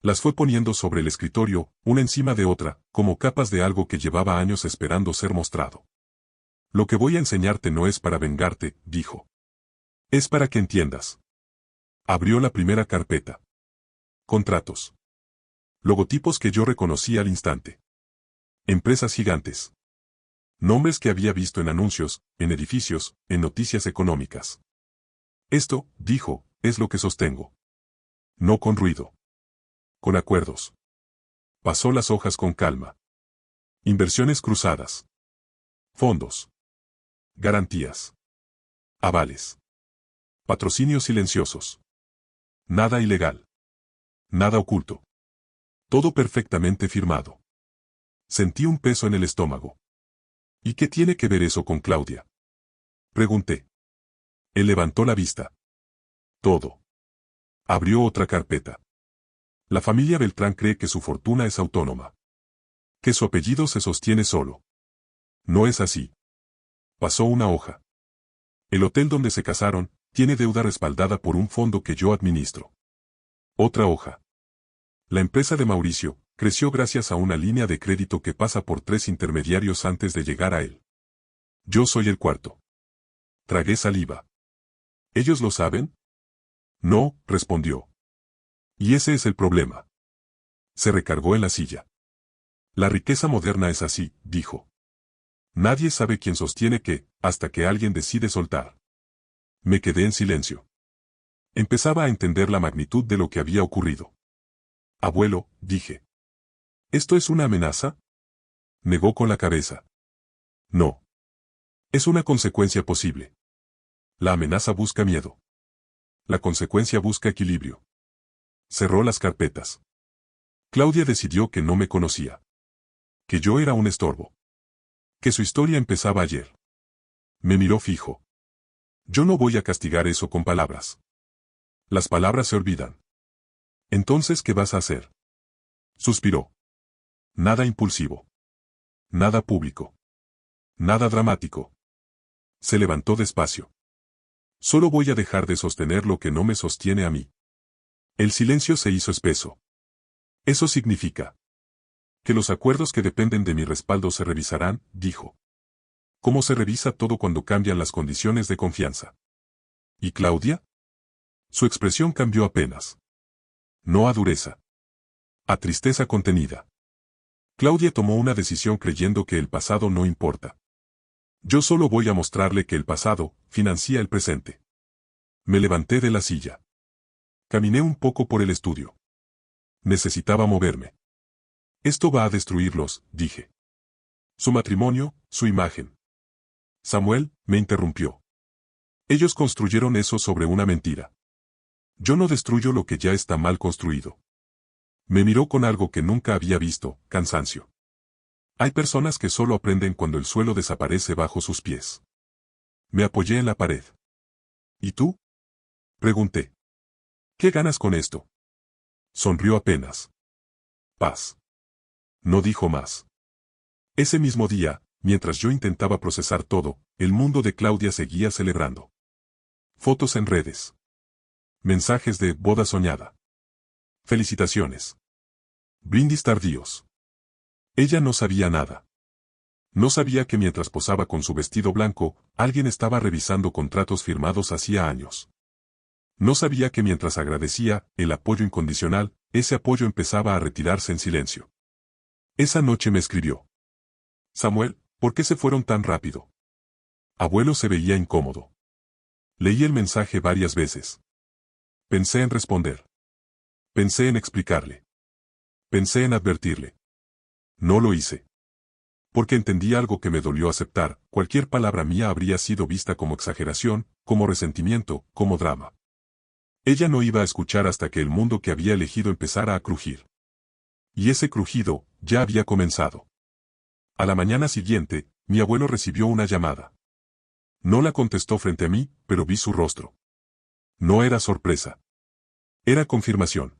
Las fue poniendo sobre el escritorio, una encima de otra, como capas de algo que llevaba años esperando ser mostrado. Lo que voy a enseñarte no es para vengarte, dijo. Es para que entiendas. Abrió la primera carpeta. Contratos. Logotipos que yo reconocí al instante. Empresas gigantes. Nombres que había visto en anuncios, en edificios, en noticias económicas. Esto, dijo, es lo que sostengo. No con ruido. Con acuerdos. Pasó las hojas con calma. Inversiones cruzadas. Fondos. Garantías. Avales. Patrocinios silenciosos. Nada ilegal. Nada oculto. Todo perfectamente firmado. Sentí un peso en el estómago. ¿Y qué tiene que ver eso con Claudia? Pregunté. Él levantó la vista. Todo. Abrió otra carpeta. La familia Beltrán cree que su fortuna es autónoma. Que su apellido se sostiene solo. No es así. Pasó una hoja. El hotel donde se casaron tiene deuda respaldada por un fondo que yo administro. Otra hoja. La empresa de Mauricio creció gracias a una línea de crédito que pasa por 3 intermediarios antes de llegar a él. Yo soy el cuarto. Tragué saliva. ¿Ellos lo saben? No, respondió. Y ese es el problema. Se recargó en la silla. La riqueza moderna es así, dijo. Nadie sabe quién sostiene qué, hasta que alguien decide soltar. Me quedé en silencio. Empezaba a entender la magnitud de lo que había ocurrido. Abuelo, dije. ¿Esto es una amenaza? Negó con la cabeza. No. Es una consecuencia posible. La amenaza busca miedo. La consecuencia busca equilibrio. Cerró las carpetas. Claudia decidió que no me conocía. Que yo era un estorbo. Que su historia empezaba ayer. Me miró fijo. Yo no voy a castigar eso con palabras. Las palabras se olvidan. Entonces, ¿qué vas a hacer? Suspiró. Nada impulsivo. Nada público. Nada dramático. Se levantó despacio. Solo voy a dejar de sostener lo que no me sostiene a mí. El silencio se hizo espeso. Eso significa que los acuerdos que dependen de mi respaldo se revisarán, dijo. ¿Cómo se revisa todo cuando cambian las condiciones de confianza? ¿Y Claudia? Su expresión cambió apenas. No a dureza. A tristeza contenida. Claudia tomó una decisión creyendo que el pasado no importa. Yo solo voy a mostrarle que el pasado financia el presente. Me levanté de la silla. Caminé un poco por el estudio. Necesitaba moverme. Esto va a destruirlos, dije. Su matrimonio, su imagen. Samuel, me interrumpió. Ellos construyeron eso sobre una mentira. Yo no destruyo lo que ya está mal construido. Me miró con algo que nunca había visto, cansancio. Hay personas que solo aprenden cuando el suelo desaparece bajo sus pies. Me apoyé en la pared. ¿Y tú? Pregunté. ¿Qué ganas con esto? Sonrió apenas. Paz. No dijo más. Ese mismo día, mientras yo intentaba procesar todo, el mundo de Claudia seguía celebrando. Fotos en redes. Mensajes de boda soñada. Felicitaciones. Brindis tardíos. Ella no sabía nada. No sabía que mientras posaba con su vestido blanco, alguien estaba revisando contratos firmados hacía años. No sabía que mientras agradecía el apoyo incondicional, ese apoyo empezaba a retirarse en silencio. Esa noche me escribió. Samuel, ¿por qué se fueron tan rápido? Abuelo se veía incómodo. Leí el mensaje varias veces. Pensé en responder. Pensé en explicarle. Pensé en advertirle. No lo hice. Porque entendí algo que me dolió aceptar, cualquier palabra mía habría sido vista como exageración, como resentimiento, como drama. Ella no iba a escuchar hasta que el mundo que había elegido empezara a crujir. Y ese crujido, ya había comenzado. A la mañana siguiente, mi abuelo recibió una llamada. No la contestó frente a mí, pero vi su rostro. No era sorpresa. Era confirmación.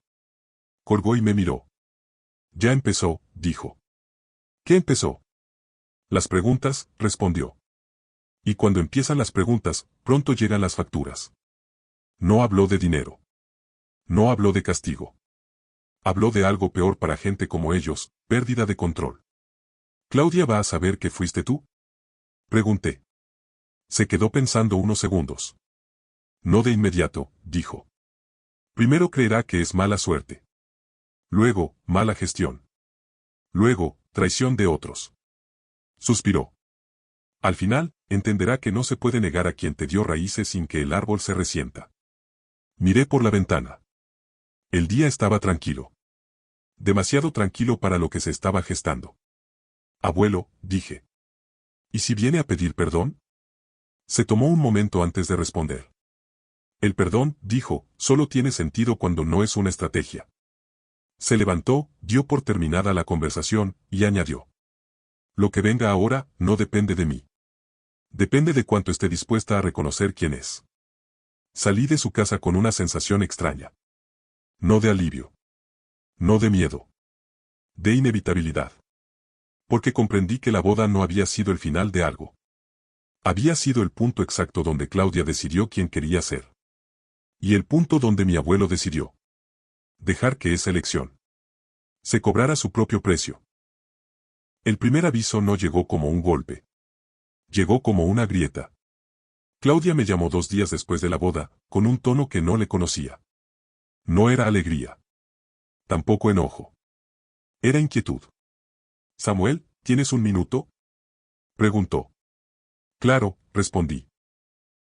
Colgó y me miró. Ya empezó, dijo. ¿Qué empezó? Las preguntas, respondió. Y cuando empiezan las preguntas, pronto llegan las facturas. No habló de dinero. No habló de castigo. Habló de algo peor para gente como ellos, pérdida de control. ¿Claudia va a saber que fuiste tú? Pregunté. Se quedó pensando unos segundos. No de inmediato, dijo. Primero creerá que es mala suerte. Luego, mala gestión. Luego, traición de otros. Suspiró. Al final, entenderá que no se puede negar a quien te dio raíces sin que el árbol se resienta. Miré por la ventana. El día estaba tranquilo. Demasiado tranquilo para lo que se estaba gestando. Abuelo, dije. ¿Y si viene a pedir perdón? Se tomó un momento antes de responder. El perdón, dijo, solo tiene sentido cuando no es una estrategia. Se levantó, dio por terminada la conversación, y añadió. Lo que venga ahora, no depende de mí. Depende de cuánto esté dispuesta a reconocer quién es. Salí de su casa con una sensación extraña. No de alivio. No de miedo. De inevitabilidad. Porque comprendí que la boda no había sido el final de algo. Había sido el punto exacto donde Claudia decidió quién quería ser. Y el punto donde mi abuelo decidió. Dejar que esa elección se cobrara su propio precio. El primer aviso no llegó como un golpe. Llegó como una grieta. Claudia me llamó 2 días después de la boda, con un tono que no le conocía. No era alegría. Tampoco enojo. Era inquietud. Samuel, ¿tienes un minuto? Preguntó. Claro, respondí.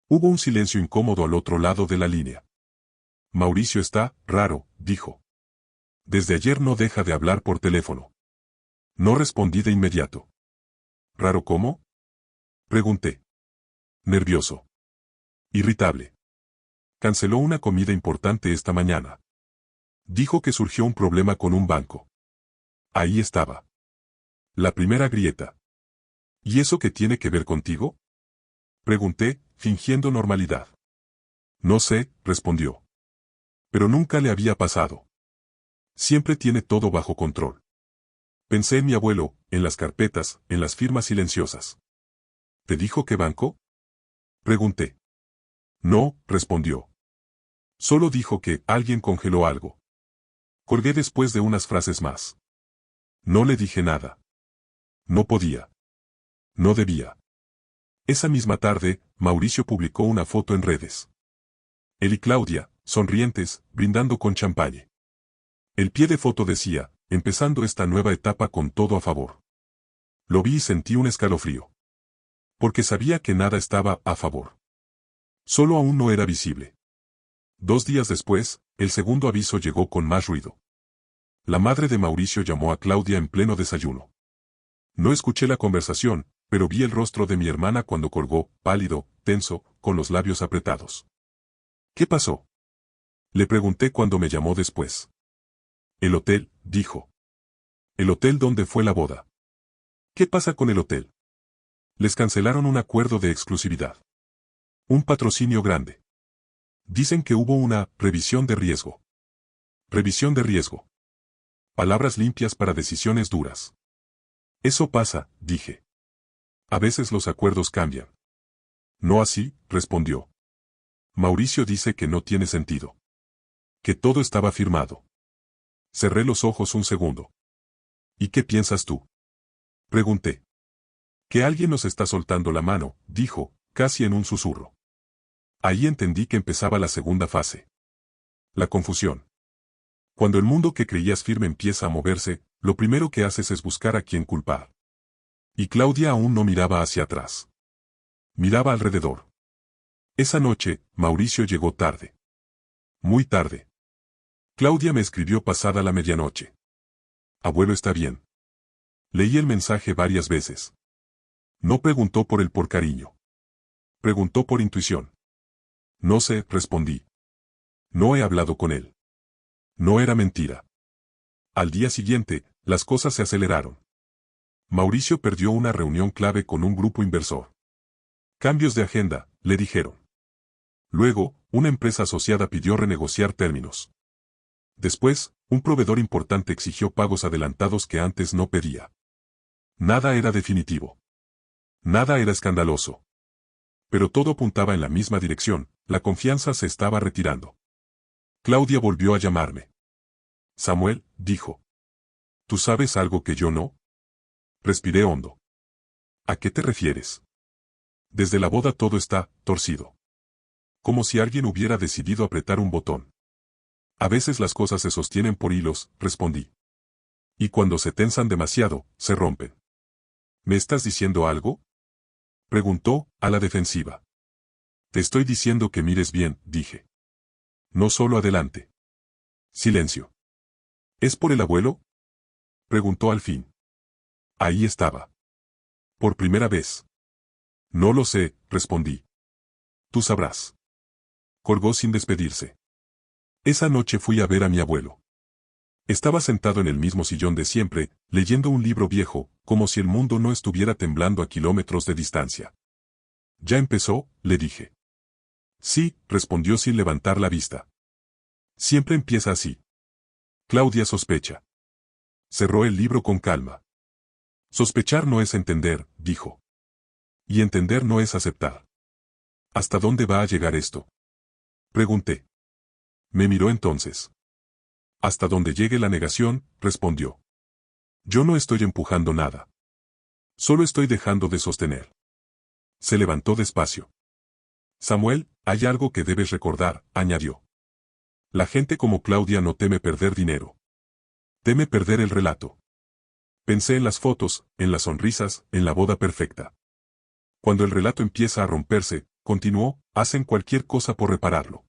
Hubo un silencio incómodo al otro lado de la línea. Mauricio está raro, dijo. Desde ayer no deja de hablar por teléfono. No respondí de inmediato. ¿Raro cómo? Pregunté. Nervioso. Irritable. Canceló una comida importante esta mañana. Dijo que surgió un problema con un banco. Ahí estaba. La primera grieta. ¿Y eso qué tiene que ver contigo? Pregunté, fingiendo normalidad. No sé, respondió. Pero nunca le había pasado. Siempre tiene todo bajo control. Pensé en mi abuelo, en las carpetas, en las firmas silenciosas. ¿Te dijo qué banco? Pregunté. No, respondió. Solo dijo que alguien congeló algo. Colgué después de unas frases más. No le dije nada. No podía. No debía. Esa misma tarde, Mauricio publicó una foto en redes. Él y Claudia, sonrientes, brindando con champagne. El pie de foto decía, empezando esta nueva etapa con todo a favor. Lo vi y sentí un escalofrío. Porque sabía que nada estaba a favor. Solo aún no era visible. 2 días después, el segundo aviso llegó con más ruido. La madre de Mauricio llamó a Claudia en pleno desayuno. No escuché la conversación, pero vi el rostro de mi hermana cuando colgó, pálido, tenso, con los labios apretados. ¿Qué pasó? Le pregunté cuando me llamó después. El hotel, dijo. El hotel donde fue la boda. ¿Qué pasa con el hotel? Les cancelaron un acuerdo de exclusividad. Un patrocinio grande. Dicen que hubo una revisión de riesgo. Revisión de riesgo. Palabras limpias para decisiones duras. Eso pasa, dije. A veces los acuerdos cambian. No así, respondió. Mauricio dice que no tiene sentido. Que todo estaba firmado. Cerré los ojos un segundo. ¿Y qué piensas tú? Pregunté. Que alguien nos está soltando la mano, dijo, casi en un susurro. Ahí entendí que empezaba la segunda fase. La confusión. Cuando el mundo que creías firme empieza a moverse, lo primero que haces es buscar a quien culpar. Y Claudia aún no miraba hacia atrás. Miraba alrededor. Esa noche, Mauricio llegó tarde. Muy tarde. Claudia me escribió pasada la medianoche. Abuelo está bien. Leí el mensaje varias veces. No preguntó por él por cariño. Preguntó por intuición. No sé, respondí. No he hablado con él. No era mentira. Al día siguiente, las cosas se aceleraron. Mauricio perdió una reunión clave con un grupo inversor. Cambios de agenda, le dijeron. Luego, una empresa asociada pidió renegociar términos. Después, Un proveedor importante exigió pagos adelantados que antes no pedía. Nada era definitivo. Nada era escandaloso. Pero todo apuntaba en la misma dirección, la confianza se estaba retirando. Claudia volvió a llamarme. Samuel, dijo. ¿Tú sabes algo que yo no? Respiré hondo. ¿A qué te refieres? Desde la boda todo está torcido. Como si alguien hubiera decidido apretar un botón. A veces las cosas se sostienen por hilos, respondí. Y cuando se tensan demasiado, se rompen. ¿Me estás diciendo algo? Preguntó, a la defensiva. Te estoy diciendo que mires bien, dije. No solo adelante. Silencio. ¿Es por el abuelo? Preguntó al fin. Ahí estaba. Por primera vez. No lo sé, respondí. Tú sabrás. Colgó sin despedirse. Esa noche fui a ver a mi abuelo. Estaba sentado en el mismo sillón de siempre, leyendo un libro viejo, como si el mundo no estuviera temblando a kilómetros de distancia. ¿Ya empezó?, le dije. Sí, respondió sin levantar la vista. Siempre empieza así. Claudia sospecha. Cerró el libro con calma. Sospechar no es entender, dijo. Y entender no es aceptar. ¿Hasta dónde va a llegar esto? Pregunté. Me miró entonces. Hasta donde llegue la negación, respondió. Yo no estoy empujando nada. Solo estoy dejando de sostener. Se levantó despacio. Samuel, hay algo que debes recordar, añadió. La gente como Claudia no teme perder dinero. Teme perder el relato. Pensé en las fotos, en las sonrisas, en la boda perfecta. Cuando el relato empieza a romperse, continuó, hacen cualquier cosa por repararlo.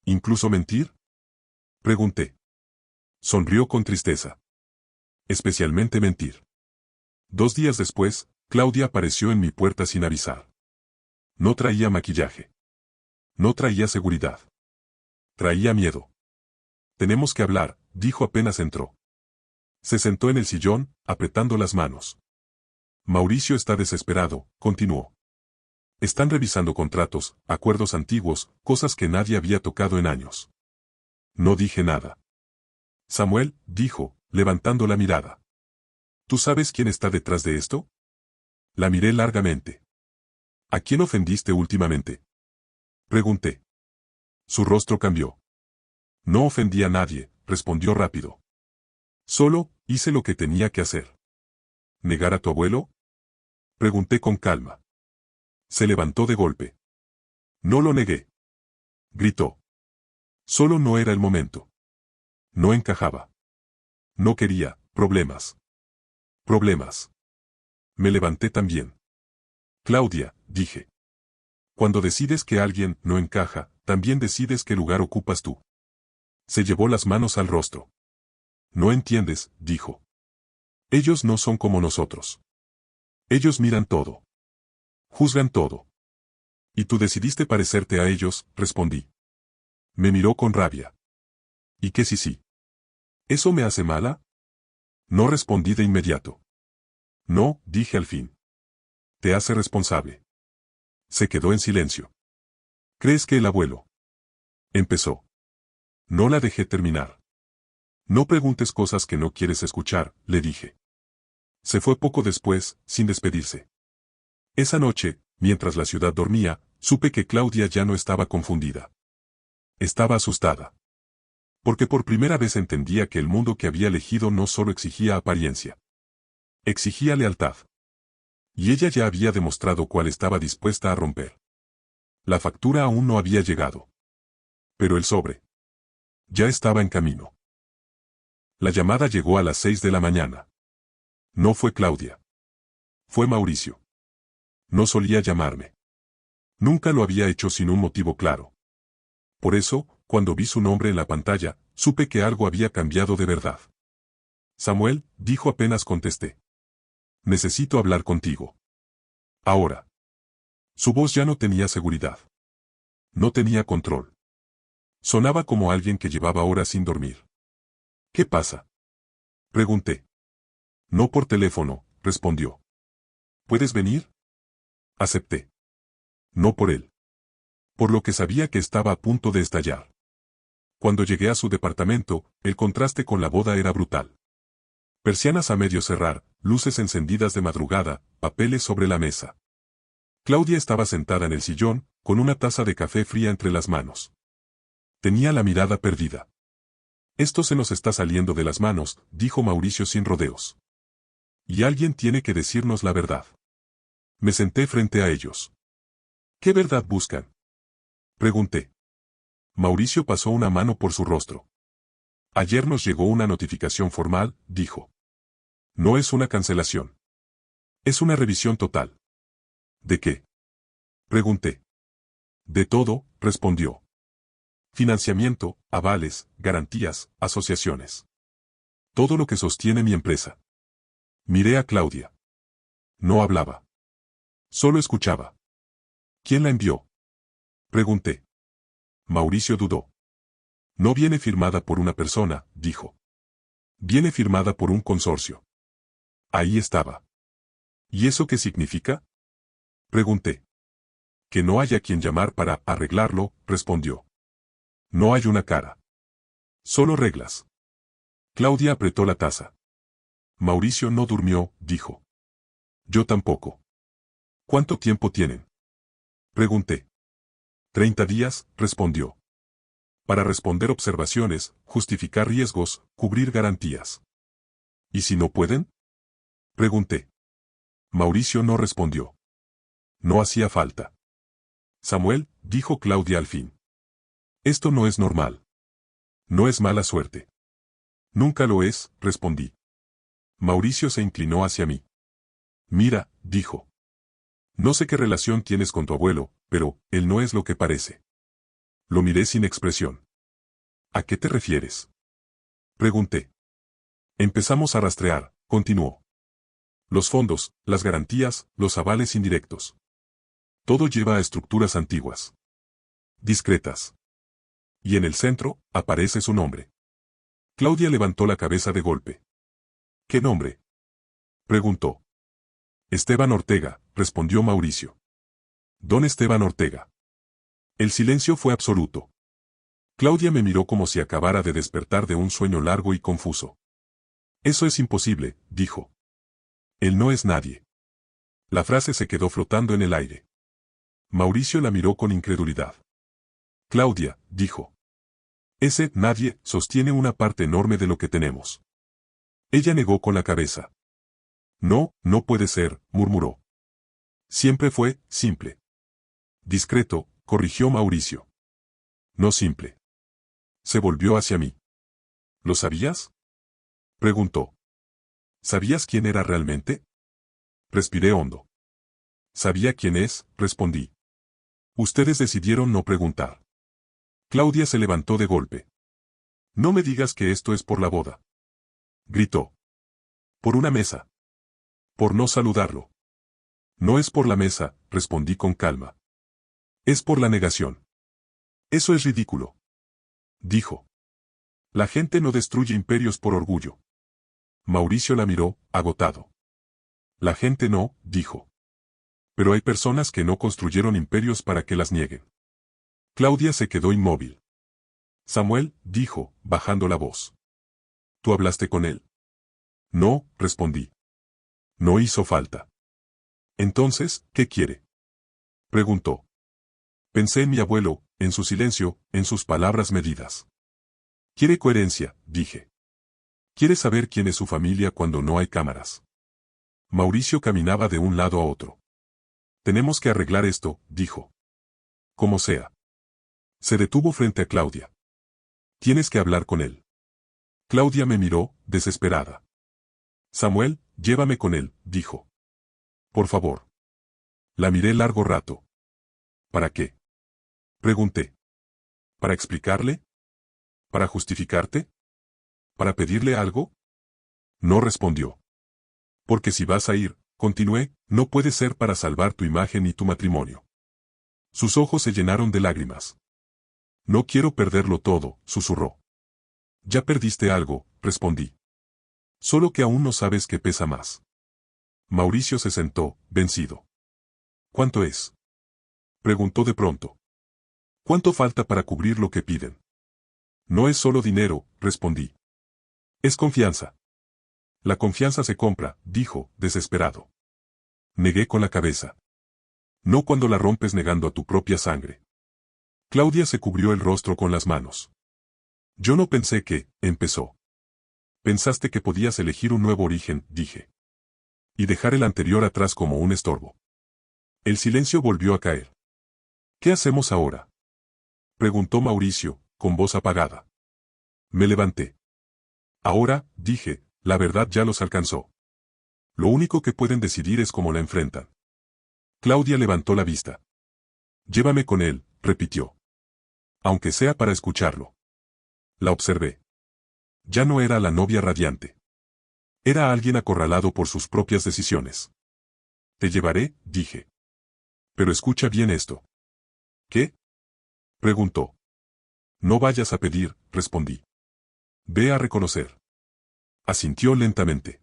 ¿Incluso mentir? Pregunté. Sonrió con tristeza. Especialmente mentir. 2 días después, Claudia apareció en mi puerta sin avisar. No traía maquillaje. No traía seguridad. Traía miedo. Tenemos que hablar, dijo apenas entró. Se sentó en el sillón, apretando las manos. Mauricio está desesperado, continuó. Están revisando contratos, acuerdos antiguos, cosas que nadie había tocado en años. No dije nada. Samuel, dijo, levantando la mirada. ¿Tú sabes quién está detrás de esto? La miré largamente. ¿A quién ofendiste últimamente? Pregunté. Su rostro cambió. No ofendí a nadie, respondió rápido. Solo, hice lo que tenía que hacer. ¿Negar a tu abuelo? Pregunté con calma. Se levantó de golpe. No lo negué. Gritó. Solo no era el momento. No encajaba. No quería, problemas. Problemas. Me levanté también. Claudia, dije. Cuando decides que alguien no encaja, también decides qué lugar ocupas tú. Se llevó las manos al rostro. No entiendes, dijo. Ellos no son como nosotros. Ellos miran todo. Juzgan todo. Y tú decidiste parecerte a ellos, respondí. Me miró con rabia. ¿Y qué sí? ¿Eso me hace mala? No respondí de inmediato. No, dije al fin. Te hace responsable. Se quedó en silencio. ¿Crees que el abuelo? Empezó. No la dejé terminar. No preguntes cosas que no quieres escuchar, le dije. Se fue poco después, sin despedirse. Esa noche, mientras la ciudad dormía, supe que Claudia ya no estaba confundida. Estaba asustada. Porque por primera vez entendía que el mundo que había elegido no solo exigía apariencia. Exigía lealtad. Y ella ya había demostrado cuál estaba dispuesta a romper. La factura aún no había llegado. Pero el sobre. Ya estaba en camino. La llamada llegó a las 6 de la mañana. No fue Claudia. Fue Mauricio. No solía llamarme. Nunca lo había hecho sin un motivo claro. Por eso, cuando vi su nombre en la pantalla, supe que algo había cambiado de verdad. Samuel, dijo apenas contesté. Necesito hablar contigo. Ahora. Su voz ya no tenía seguridad. No tenía control. Sonaba como alguien que llevaba horas sin dormir. ¿Qué pasa? Pregunté. No por teléfono, respondió. ¿Puedes venir? Acepté. No por él. Por lo que sabía que estaba a punto de estallar. Cuando llegué a su departamento, el contraste con la boda era brutal. Persianas a medio cerrar, luces encendidas de madrugada, papeles sobre la mesa. Claudia estaba sentada en el sillón, con una taza de café fría entre las manos. Tenía la mirada perdida. Esto se nos está saliendo de las manos, dijo Mauricio sin rodeos. Y alguien tiene que decirnos la verdad. Me senté frente a ellos. ¿Qué verdad buscan? Pregunté. Mauricio pasó una mano por su rostro. Ayer nos llegó una notificación formal, dijo. No es una cancelación. Es una revisión total. ¿De qué? Pregunté. De todo, respondió. Financiamiento, avales, garantías, asociaciones. Todo lo que sostiene mi empresa. Miré a Claudia. No hablaba. Solo escuchaba. ¿Quién la envió? Pregunté. Mauricio dudó. No viene firmada por una persona, dijo. Viene firmada por un consorcio. Ahí estaba. ¿Y eso qué significa? Pregunté. Que no haya quien llamar para arreglarlo, respondió. No hay una cara. Solo reglas. Claudia apretó la taza. Mauricio no durmió, dijo. Yo tampoco. ¿Cuánto tiempo tienen? Pregunté. 30 días, respondió. Para responder observaciones, justificar riesgos, cubrir garantías. ¿Y si no pueden? Pregunté. Mauricio no respondió. No hacía falta. Samuel, dijo Claudia al fin. Esto no es normal. No es mala suerte. Nunca lo es, respondí. Mauricio se inclinó hacia mí. Mira, dijo. No sé qué relación tienes con tu abuelo, pero él no es lo que parece. Lo miré sin expresión. ¿A qué te refieres? Pregunté. Empezamos a rastrear, continuó. Los fondos, las garantías, los avales indirectos. Todo lleva a estructuras antiguas. Discretas. Y en el centro, aparece su nombre. Claudia levantó la cabeza de golpe. ¿Qué nombre? Preguntó. Esteban Ortega, respondió Mauricio. Don Esteban Ortega. El silencio fue absoluto. Claudia me miró como si acabara de despertar de un sueño largo y confuso. Eso es imposible, dijo. Él no es nadie. La frase se quedó flotando en el aire. Mauricio la miró con incredulidad. Claudia, dijo. Ese nadie sostiene una parte enorme de lo que tenemos. Ella negó con la cabeza. No, no puede ser, murmuró. Siempre fue simple. Discreto, corrigió Mauricio. No simple. Se volvió hacia mí. ¿Lo sabías? Preguntó. ¿Sabías quién era realmente? Respiré hondo. Sabía quién es, respondí. Ustedes decidieron no preguntar. Claudia se levantó de golpe. No me digas que esto es por la boda. Gritó. Por una mesa. Por no saludarlo. No es por la mesa, respondí con calma. Es por la negación. Eso es ridículo. Dijo. La gente no destruye imperios por orgullo. Mauricio la miró, agotado. La gente no, dijo. Pero hay personas que no construyeron imperios para que las nieguen. Claudia se quedó inmóvil. Samuel, dijo, bajando la voz. ¿Tú hablaste con él? No, respondí. No hizo falta. Entonces, ¿qué quiere? Preguntó. Pensé en mi abuelo, en su silencio, en sus palabras medidas. Quiere coherencia, dije. Quiere saber quién es su familia cuando no hay cámaras. Mauricio caminaba de un lado a otro. Tenemos que arreglar esto, dijo. Como sea. Se detuvo frente a Claudia. Tienes que hablar con él. Claudia me miró, desesperada. Samuel, llévame con él, dijo. Por favor. La miré largo rato. ¿Para qué? Pregunté. ¿Para explicarle? ¿Para justificarte? ¿Para pedirle algo? No respondió. Porque si vas a ir, continué, no puede ser para salvar tu imagen y tu matrimonio. Sus ojos se llenaron de lágrimas. No quiero perderlo todo, susurró. Ya perdiste algo, respondí. Solo que aún no sabes qué pesa más. Mauricio se sentó, vencido. ¿Cuánto es? Preguntó de pronto. ¿Cuánto falta para cubrir lo que piden? No es solo dinero, respondí. Es confianza. La confianza se compra, dijo, desesperado. Negué con la cabeza. No cuando la rompes negando a tu propia sangre. Claudia se cubrió el rostro con las manos. Yo no pensé que, empezó. Pensaste que podías elegir un nuevo origen, dije. Y dejar el anterior atrás como un estorbo. El silencio volvió a caer. ¿Qué hacemos ahora?, preguntó Mauricio, con voz apagada. Me levanté. Ahora, dije, la verdad ya los alcanzó. Lo único que pueden decidir es cómo la enfrentan. Claudia levantó la vista. Llévame con él, repitió. Aunque sea para escucharlo. La observé. Ya no era la novia radiante. Era alguien acorralado por sus propias decisiones. Te llevaré, dije. Pero escucha bien esto. ¿Qué?, preguntó. No vayas a pedir, respondí. Ve a reconocer. Asintió lentamente.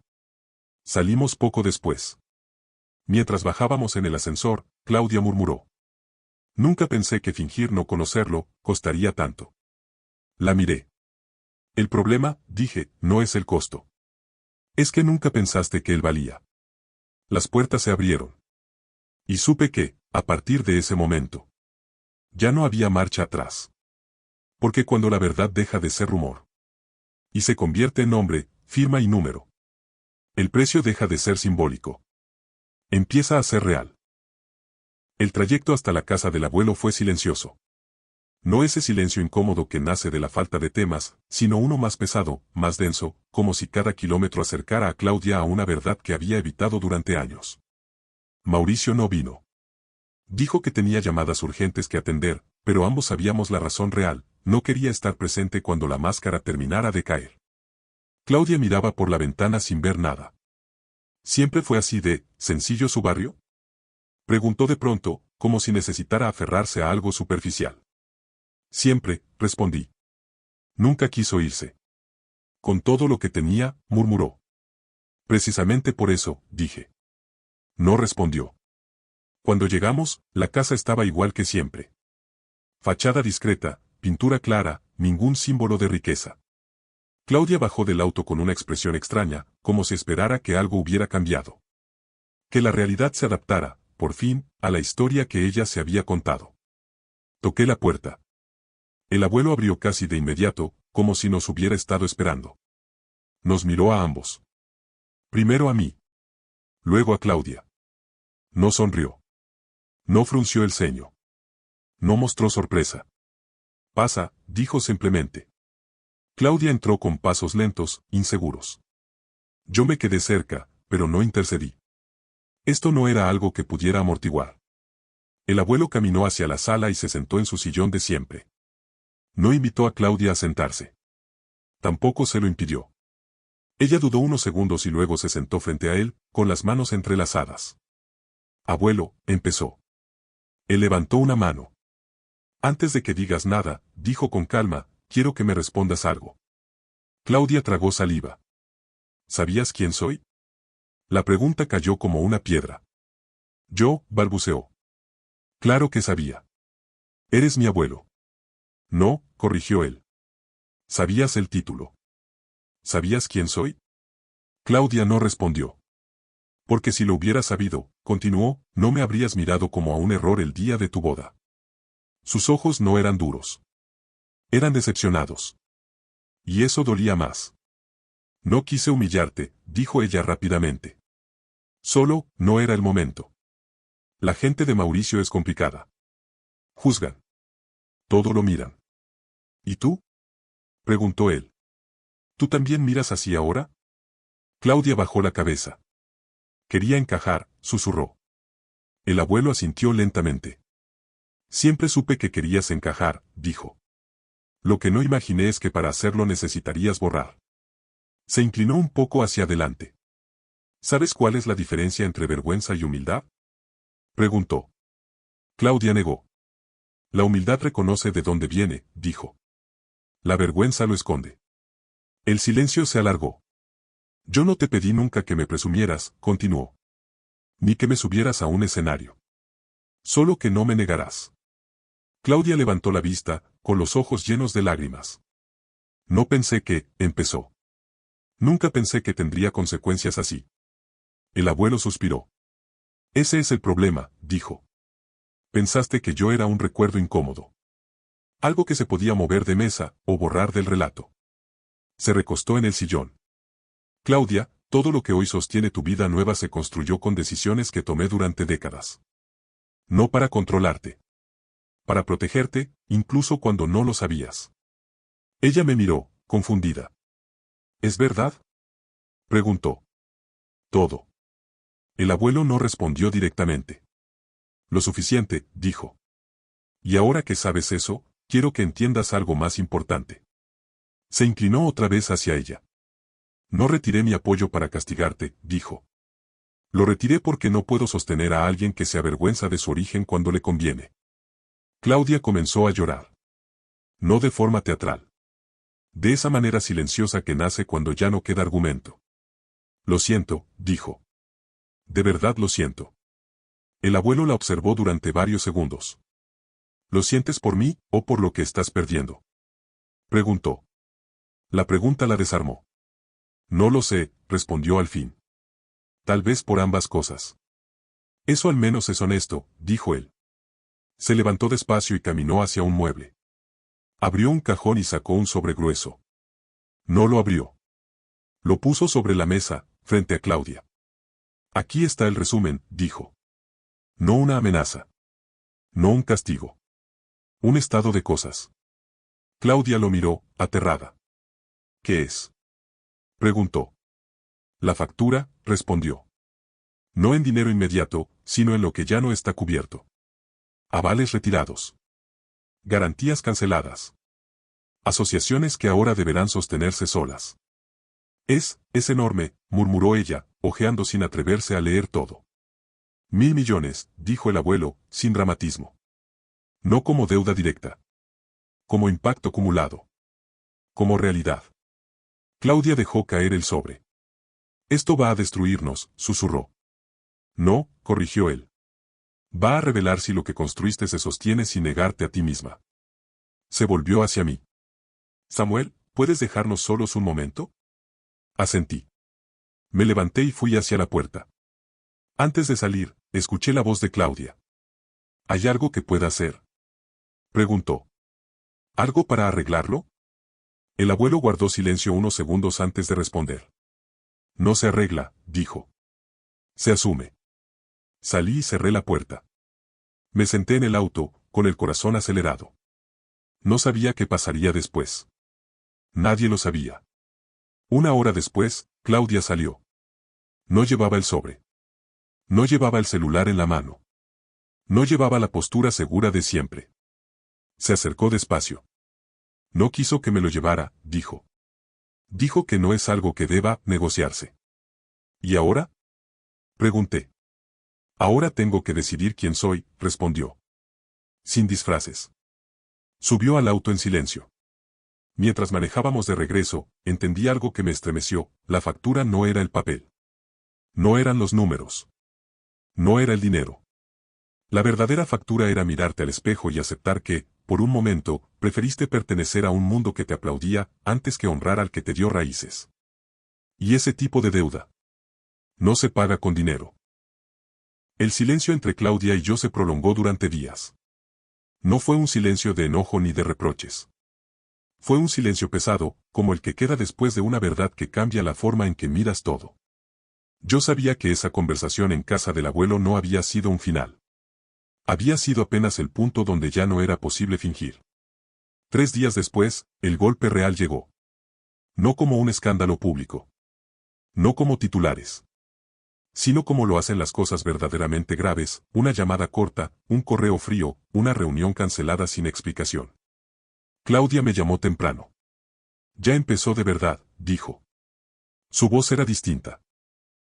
Salimos poco después. Mientras bajábamos en el ascensor, Claudia murmuró. Nunca pensé que fingir no conocerlo costaría tanto. La miré. El problema, dije, no es el costo. Es que nunca pensaste que él valía. Las puertas se abrieron. Y supe que, a partir de ese momento, ya no había marcha atrás. Porque cuando la verdad deja de ser rumor y se convierte en nombre, firma y número, el precio deja de ser simbólico. Empieza a ser real. El trayecto hasta la casa del abuelo fue silencioso. No ese silencio incómodo que nace de la falta de temas, sino uno más pesado, más denso, como si cada kilómetro acercara a Claudia a una verdad que había evitado durante años. Mauricio no vino. Dijo que tenía llamadas urgentes que atender, pero ambos sabíamos la razón real, no quería estar presente cuando la máscara terminara de caer. Claudia miraba por la ventana sin ver nada. ¿Siempre fue así de sencillo su barrio?, preguntó de pronto, como si necesitara aferrarse a algo superficial. Siempre, respondí. Nunca quiso irse. Con todo lo que tenía, murmuró. Precisamente por eso, dije. No respondió. Cuando llegamos, la casa estaba igual que siempre. Fachada discreta, pintura clara, ningún símbolo de riqueza. Claudia bajó del auto con una expresión extraña, como si esperara que algo hubiera cambiado. Que la realidad se adaptara, por fin, a la historia que ella se había contado. Toqué la puerta. El abuelo abrió casi de inmediato, como si nos hubiera estado esperando. Nos miró a ambos. Primero a mí. Luego a Claudia. No sonrió. No frunció el ceño. No mostró sorpresa. Pasa, dijo simplemente. Claudia entró con pasos lentos, inseguros. Yo me quedé cerca, pero no intercedí. Esto no era algo que pudiera amortiguar. El abuelo caminó hacia la sala y se sentó en su sillón de siempre. No invitó a Claudia a sentarse. Tampoco se lo impidió. Ella dudó unos segundos y luego se sentó frente a él, con las manos entrelazadas. Abuelo, empezó. Él levantó una mano. Antes de que digas nada, dijo con calma, quiero que me respondas algo. Claudia tragó saliva. ¿Sabías quién soy? La pregunta cayó como una piedra. Yo, balbuceó. Claro que sabía. Eres mi abuelo. No, corrigió él. ¿Sabías el título? ¿Sabías quién soy? Claudia no respondió. Porque si lo hubiera sabido, continuó, no me habrías mirado como a un error el día de tu boda. Sus ojos no eran duros. Eran decepcionados. Y eso dolía más. No quise humillarte, dijo ella rápidamente. Solo, no era el momento. La gente de Mauricio es complicada. Juzgan. Todo lo miran. ¿Y tú?, preguntó él. ¿Tú también miras así ahora? Claudia bajó la cabeza. Quería encajar, susurró. El abuelo asintió lentamente. Siempre supe que querías encajar, dijo. Lo que no imaginé es que para hacerlo necesitarías borrar. Se inclinó un poco hacia adelante. ¿Sabes cuál es la diferencia entre vergüenza y humildad?, preguntó. Claudia negó. La humildad reconoce de dónde viene, dijo. La vergüenza lo esconde. El silencio se alargó. Yo no te pedí nunca que me presumieras, continuó. Ni que me subieras a un escenario. Solo que no me negarás. Claudia levantó la vista, con los ojos llenos de lágrimas. No pensé que, empezó. Nunca pensé que tendría consecuencias así. El abuelo suspiró. Ese es el problema, dijo. Pensaste que yo era un recuerdo incómodo. Algo que se podía mover de mesa, o borrar del relato. Se recostó en el sillón. Claudia, todo lo que hoy sostiene tu vida nueva se construyó con decisiones que tomé durante décadas. No para controlarte. Para protegerte, incluso cuando no lo sabías. Ella me miró, confundida. ¿Es verdad? Preguntó. Todo. El abuelo no respondió directamente. Lo suficiente, dijo. Y ahora que sabes eso, quiero que entiendas algo más importante. Se inclinó otra vez hacia ella. No retiré mi apoyo para castigarte, dijo. Lo retiré porque no puedo sostener a alguien que se avergüenza de su origen cuando le conviene. Claudia comenzó a llorar. No de forma teatral. De esa manera silenciosa que nace cuando ya no queda argumento. Lo siento, dijo. De verdad lo siento. El abuelo la observó durante varios segundos. ¿Lo sientes por mí, o por lo que estás perdiendo? Preguntó. La pregunta la desarmó. No lo sé, respondió al fin. Tal vez por ambas cosas. Eso al menos es honesto, dijo él. Se levantó despacio y caminó hacia un mueble. Abrió un cajón y sacó un sobre grueso. No lo abrió. Lo puso sobre la mesa, frente a Claudia. Aquí está el resumen, dijo. No una amenaza. No un castigo. Un estado de cosas. Claudia lo miró, aterrada. ¿Qué es? Preguntó. La factura, respondió. No en dinero inmediato, sino en lo que ya no está cubierto. Avales retirados. Garantías canceladas. Asociaciones que ahora deberán sostenerse solas. Es enorme, murmuró ella, hojeando sin atreverse a leer todo. 1.000 millones, dijo el abuelo, sin dramatismo. No como deuda directa. Como impacto acumulado. Como realidad. Claudia dejó caer el sobre. Esto va a destruirnos, susurró. No, corrigió él. Va a revelar si lo que construiste se sostiene sin negarte a ti misma. Se volvió hacia mí. Samuel, ¿puedes dejarnos solos un momento? Asentí. Me levanté y fui hacia la puerta. Antes de salir, escuché la voz de Claudia. ¿Hay algo que pueda hacer? Preguntó. ¿Algo para arreglarlo? El abuelo guardó silencio unos segundos antes de responder. No se arregla, dijo. Se asume. Salí y cerré la puerta. Me senté en el auto, con el corazón acelerado. No sabía qué pasaría después. Nadie lo sabía. Una hora después, Claudia salió. No llevaba el sobre. No llevaba el celular en la mano. No llevaba la postura segura de siempre. Se acercó despacio. No quiso que me lo llevara, dijo. Dijo que no es algo que deba negociarse. ¿Y ahora? Pregunté. Ahora tengo que decidir quién soy, respondió. Sin disfraces. Subió al auto en silencio. Mientras manejábamos de regreso, entendí algo que me estremeció: la factura no era el papel. No eran los números. No era el dinero. La verdadera factura era mirarte al espejo y aceptar que, por un momento, preferiste pertenecer a un mundo que te aplaudía antes que honrar al que te dio raíces. Y ese tipo de deuda no se paga con dinero. El silencio entre Claudia y yo se prolongó durante días. No fue un silencio de enojo ni de reproches. Fue un silencio pesado, como el que queda después de una verdad que cambia la forma en que miras todo. Yo sabía que esa conversación en casa del abuelo no había sido un final. Había sido apenas el punto donde ya no era posible fingir. 3 días después, el golpe real llegó. No como un escándalo público. No como titulares. Sino como lo hacen las cosas verdaderamente graves: una llamada corta, un correo frío, una reunión cancelada sin explicación. Claudia me llamó temprano. Ya empezó de verdad, dijo. Su voz era distinta.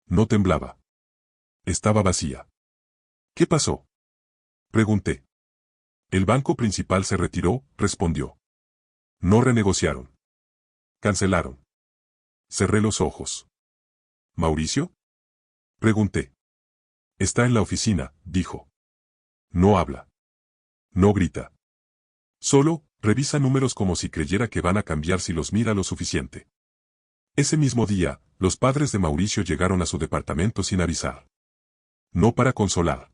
No temblaba. Estaba vacía. ¿Qué pasó? Pregunté. El banco principal se retiró, respondió. No renegociaron. Cancelaron. Cerré los ojos. ¿Mauricio? Pregunté. Está en la oficina, dijo. No habla. No grita. Solo, Revisa números como si creyera que van a cambiar si los mira lo suficiente. Ese mismo día, los padres de Mauricio llegaron a su departamento sin avisar. No para consolar.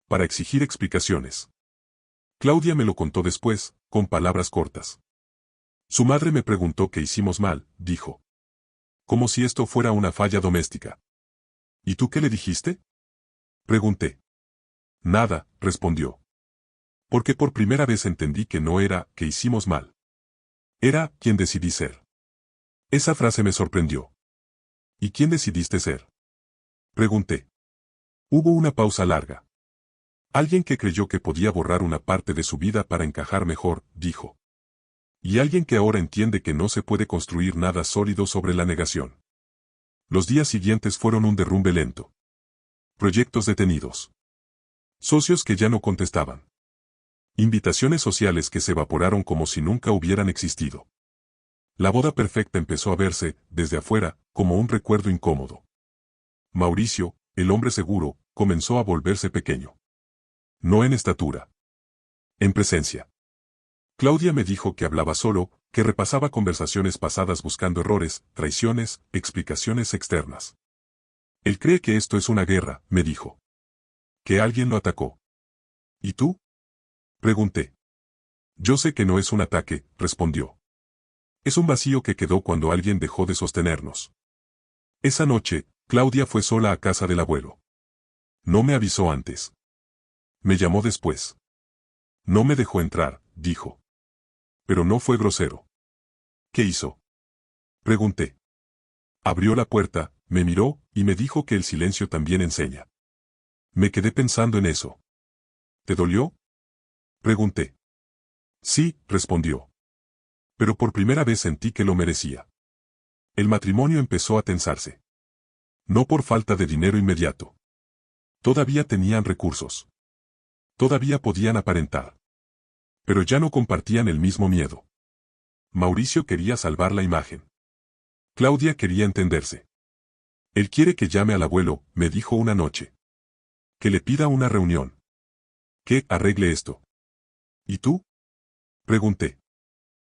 Para exigir explicaciones. Claudia me lo contó después, con palabras cortas. Su madre me preguntó qué hicimos mal, dijo. Como si esto fuera una falla doméstica. ¿Y tú qué le dijiste? Pregunté. Nada, respondió. Porque por primera vez entendí que no era que hicimos mal. Era quien decidí ser. Esa frase me sorprendió. ¿Y quién decidiste ser? Pregunté. Hubo una pausa larga. Alguien que creyó que podía borrar una parte de su vida para encajar mejor, dijo. Y alguien que ahora entiende que no se puede construir nada sólido sobre la negación. Los días siguientes fueron un derrumbe lento. Proyectos detenidos. Socios que ya no contestaban. Invitaciones sociales que se evaporaron como si nunca hubieran existido. La boda perfecta empezó a verse, desde afuera, como un recuerdo incómodo. Mauricio, el hombre seguro, comenzó a volverse pequeño. No en estatura. En presencia. Claudia me dijo que hablaba solo, que repasaba conversaciones pasadas buscando errores, traiciones, explicaciones externas. Él cree que esto es una guerra, me dijo. Que alguien lo atacó. ¿Y tú? Pregunté. Yo sé que no es un ataque, respondió. Es un vacío que quedó cuando alguien dejó de sostenernos. Esa noche, Claudia fue sola a casa del abuelo. No me avisó antes. Me llamó después. No me dejó entrar, dijo. Pero no fue grosero. ¿Qué hizo? Pregunté. Abrió la puerta, me miró, y me dijo que el silencio también enseña. Me quedé pensando en eso. ¿Te dolió? Pregunté. Sí, respondió. Pero por primera vez sentí que lo merecía. El matrimonio empezó a tensarse. No por falta de dinero inmediato. Todavía tenían recursos. Todavía podían aparentar. Pero ya no compartían el mismo miedo. Mauricio quería salvar la imagen. Claudia quería entenderse. Él quiere que llame al abuelo, me dijo una noche. Que le pida una reunión. Que arregle esto. ¿Y tú? Pregunté.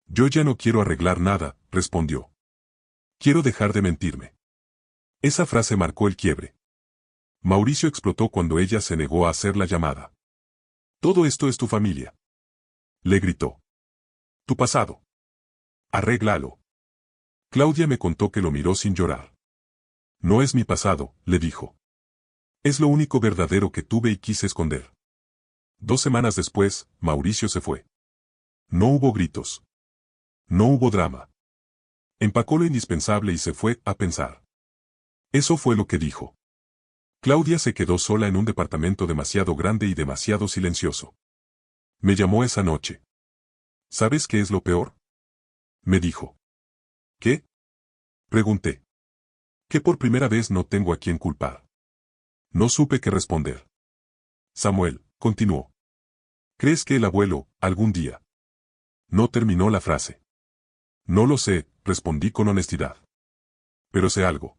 Yo ya no quiero arreglar nada, respondió. Quiero dejar de mentirme. Esa frase marcó el quiebre. Mauricio explotó cuando ella se negó a hacer la llamada. Todo esto es tu familia. Le gritó. Tu pasado. Arréglalo. Claudia me contó que lo miró sin llorar. No es mi pasado, le dijo. Es lo único verdadero que tuve y quise esconder. 2 semanas después, Mauricio se fue. No hubo gritos. No hubo drama. Empacó lo indispensable y se fue a pensar. Eso fue lo que dijo. Claudia se quedó sola en un departamento demasiado grande y demasiado silencioso. Me llamó esa noche. ¿Sabes qué es lo peor? Me dijo. ¿Qué? Pregunté. Que por primera vez no tengo a quién culpar. No supe qué responder. Samuel, continuó. ¿Crees que el abuelo, algún día? No terminó la frase. No lo sé, respondí con honestidad. Pero sé algo.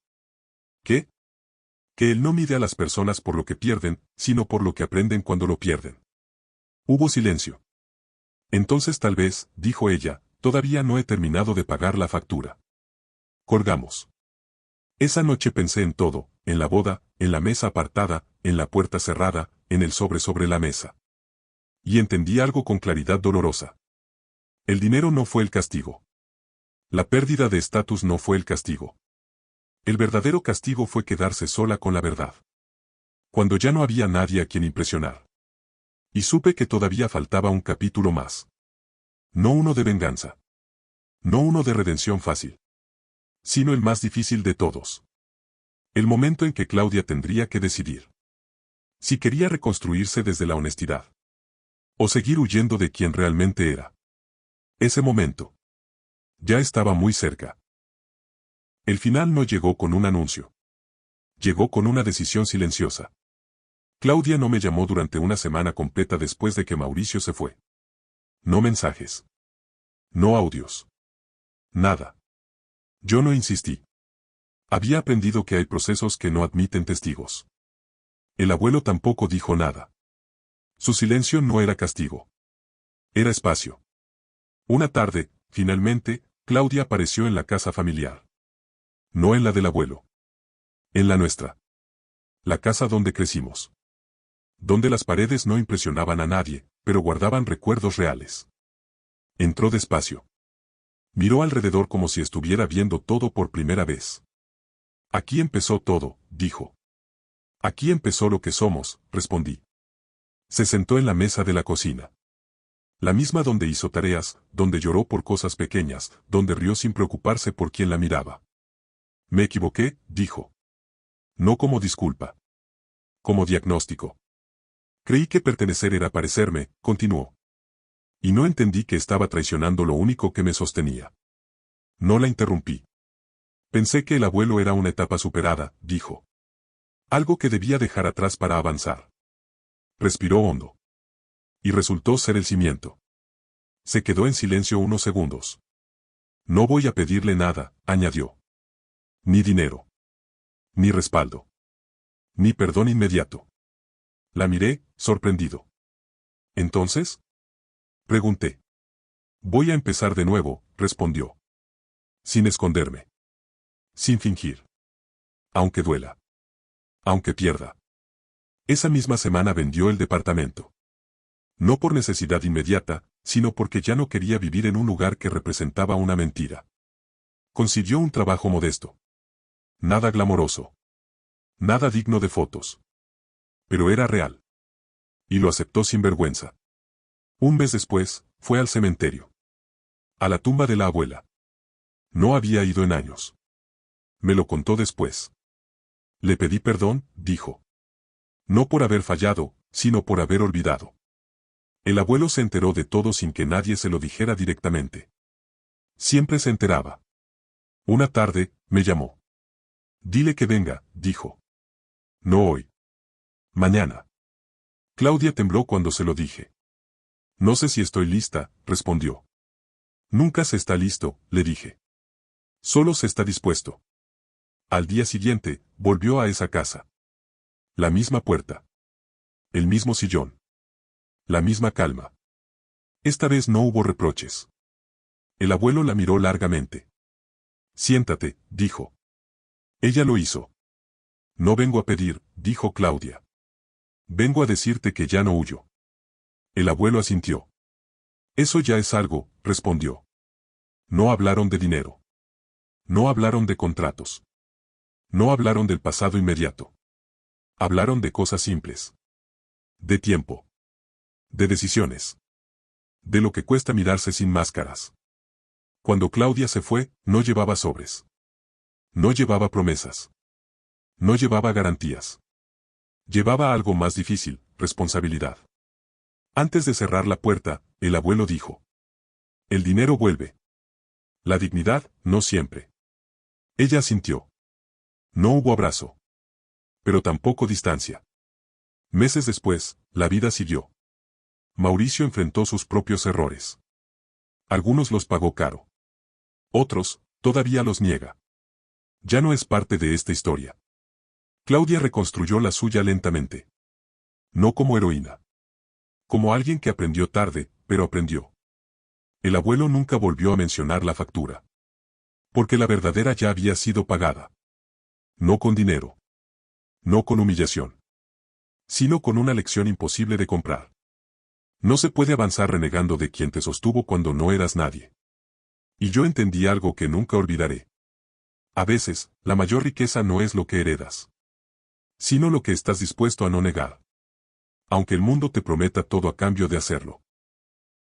¿Qué? Que él no mide a las personas por lo que pierden, sino por lo que aprenden cuando lo pierden. Hubo silencio. Entonces tal vez, dijo ella, todavía no he terminado de pagar la factura. Colgamos. Esa noche pensé en todo, en la boda, en la mesa apartada, en la puerta cerrada, en el sobre la mesa. Y entendí algo con claridad dolorosa. El dinero no fue el castigo. La pérdida de estatus no fue el castigo. El verdadero castigo fue quedarse sola con la verdad. Cuando ya no había nadie a quien impresionar. Y supe que todavía faltaba un capítulo más. No uno de venganza. No uno de redención fácil. Sino el más difícil de todos. El momento en que Claudia tendría que decidir. Si quería reconstruirse desde la honestidad. O seguir huyendo de quien realmente era. Ese momento. Ya estaba muy cerca. El final no llegó con un anuncio. Llegó con una decisión silenciosa. Claudia no me llamó durante una semana completa después de que Mauricio se fue. No mensajes. No audios. Nada. Yo no insistí. Había aprendido que hay procesos que no admiten testigos. El abuelo tampoco dijo nada. Su silencio no era castigo. Era espacio. Una tarde, finalmente, Claudia apareció en la casa familiar. No en la del abuelo. En la nuestra. La casa donde crecimos. Donde las paredes no impresionaban a nadie, pero guardaban recuerdos reales. Entró despacio. Miró alrededor como si estuviera viendo todo por primera vez. Aquí empezó todo, dijo. Aquí empezó lo que somos, respondí. Se sentó en la mesa de la cocina. La misma donde hizo tareas, donde lloró por cosas pequeñas, donde rió sin preocuparse por quien la miraba. Me equivoqué, dijo. No como disculpa. Como diagnóstico. Creí que pertenecer era parecerme, continuó. Y no entendí que estaba traicionando lo único que me sostenía. No la interrumpí. Pensé que el abuelo era una etapa superada, dijo. Algo que debía dejar atrás para avanzar. Respiró hondo. Y resultó ser el cimiento. Se quedó en silencio unos segundos. No voy a pedirle nada, añadió. Ni dinero. Ni respaldo. Ni perdón inmediato. La miré, sorprendido. ¿Entonces? Pregunté. Voy a empezar de nuevo, respondió. Sin esconderme. Sin fingir. Aunque duela. Aunque pierda. Esa misma semana vendió el departamento. No por necesidad inmediata, sino porque ya no quería vivir en un lugar que representaba una mentira. Consiguió un trabajo modesto. Nada glamoroso. Nada digno de fotos. Pero era real. Y lo aceptó sin vergüenza. Un mes después, fue al cementerio. A la tumba de la abuela. No había ido en años. Me lo contó después. Le pedí perdón, dijo. No por haber fallado, sino por haber olvidado. El abuelo se enteró de todo sin que nadie se lo dijera directamente. Siempre se enteraba. Una tarde, me llamó. Dile que venga, dijo. No hoy. Mañana. Claudia tembló cuando se lo dije. No sé si estoy lista, respondió. Nunca se está listo, le dije. Solo se está dispuesto. Al día siguiente, volvió a esa casa. La misma puerta. El mismo sillón. La misma calma. Esta vez no hubo reproches. El abuelo la miró largamente. Siéntate, dijo. Ella lo hizo. No vengo a pedir, dijo Claudia. Vengo a decirte que ya no huyo. El abuelo asintió. Eso ya es algo, respondió. No hablaron de dinero. No hablaron de contratos. No hablaron del pasado inmediato. Hablaron de cosas simples. De tiempo. De decisiones. De lo que cuesta mirarse sin máscaras. Cuando Claudia se fue, no llevaba sobres. No llevaba promesas. No llevaba garantías. Llevaba algo más difícil, responsabilidad. Antes de cerrar la puerta, el abuelo dijo. El dinero vuelve. La dignidad, no siempre. Ella asintió. No hubo abrazo. Pero tampoco distancia. Meses después, la vida siguió. Mauricio enfrentó sus propios errores. Algunos los pagó caro. Otros, todavía los niega. Ya no es parte de esta historia. Claudia reconstruyó la suya lentamente. No como heroína. Como alguien que aprendió tarde, pero aprendió. El abuelo nunca volvió a mencionar la factura. Porque la verdadera ya había sido pagada. No con dinero. No con humillación. Sino con una lección imposible de comprar. No se puede avanzar renegando de quien te sostuvo cuando no eras nadie. Y yo entendí algo que nunca olvidaré. A veces, la mayor riqueza no es lo que heredas. Sino lo que estás dispuesto a no negar. Aunque el mundo te prometa todo a cambio de hacerlo.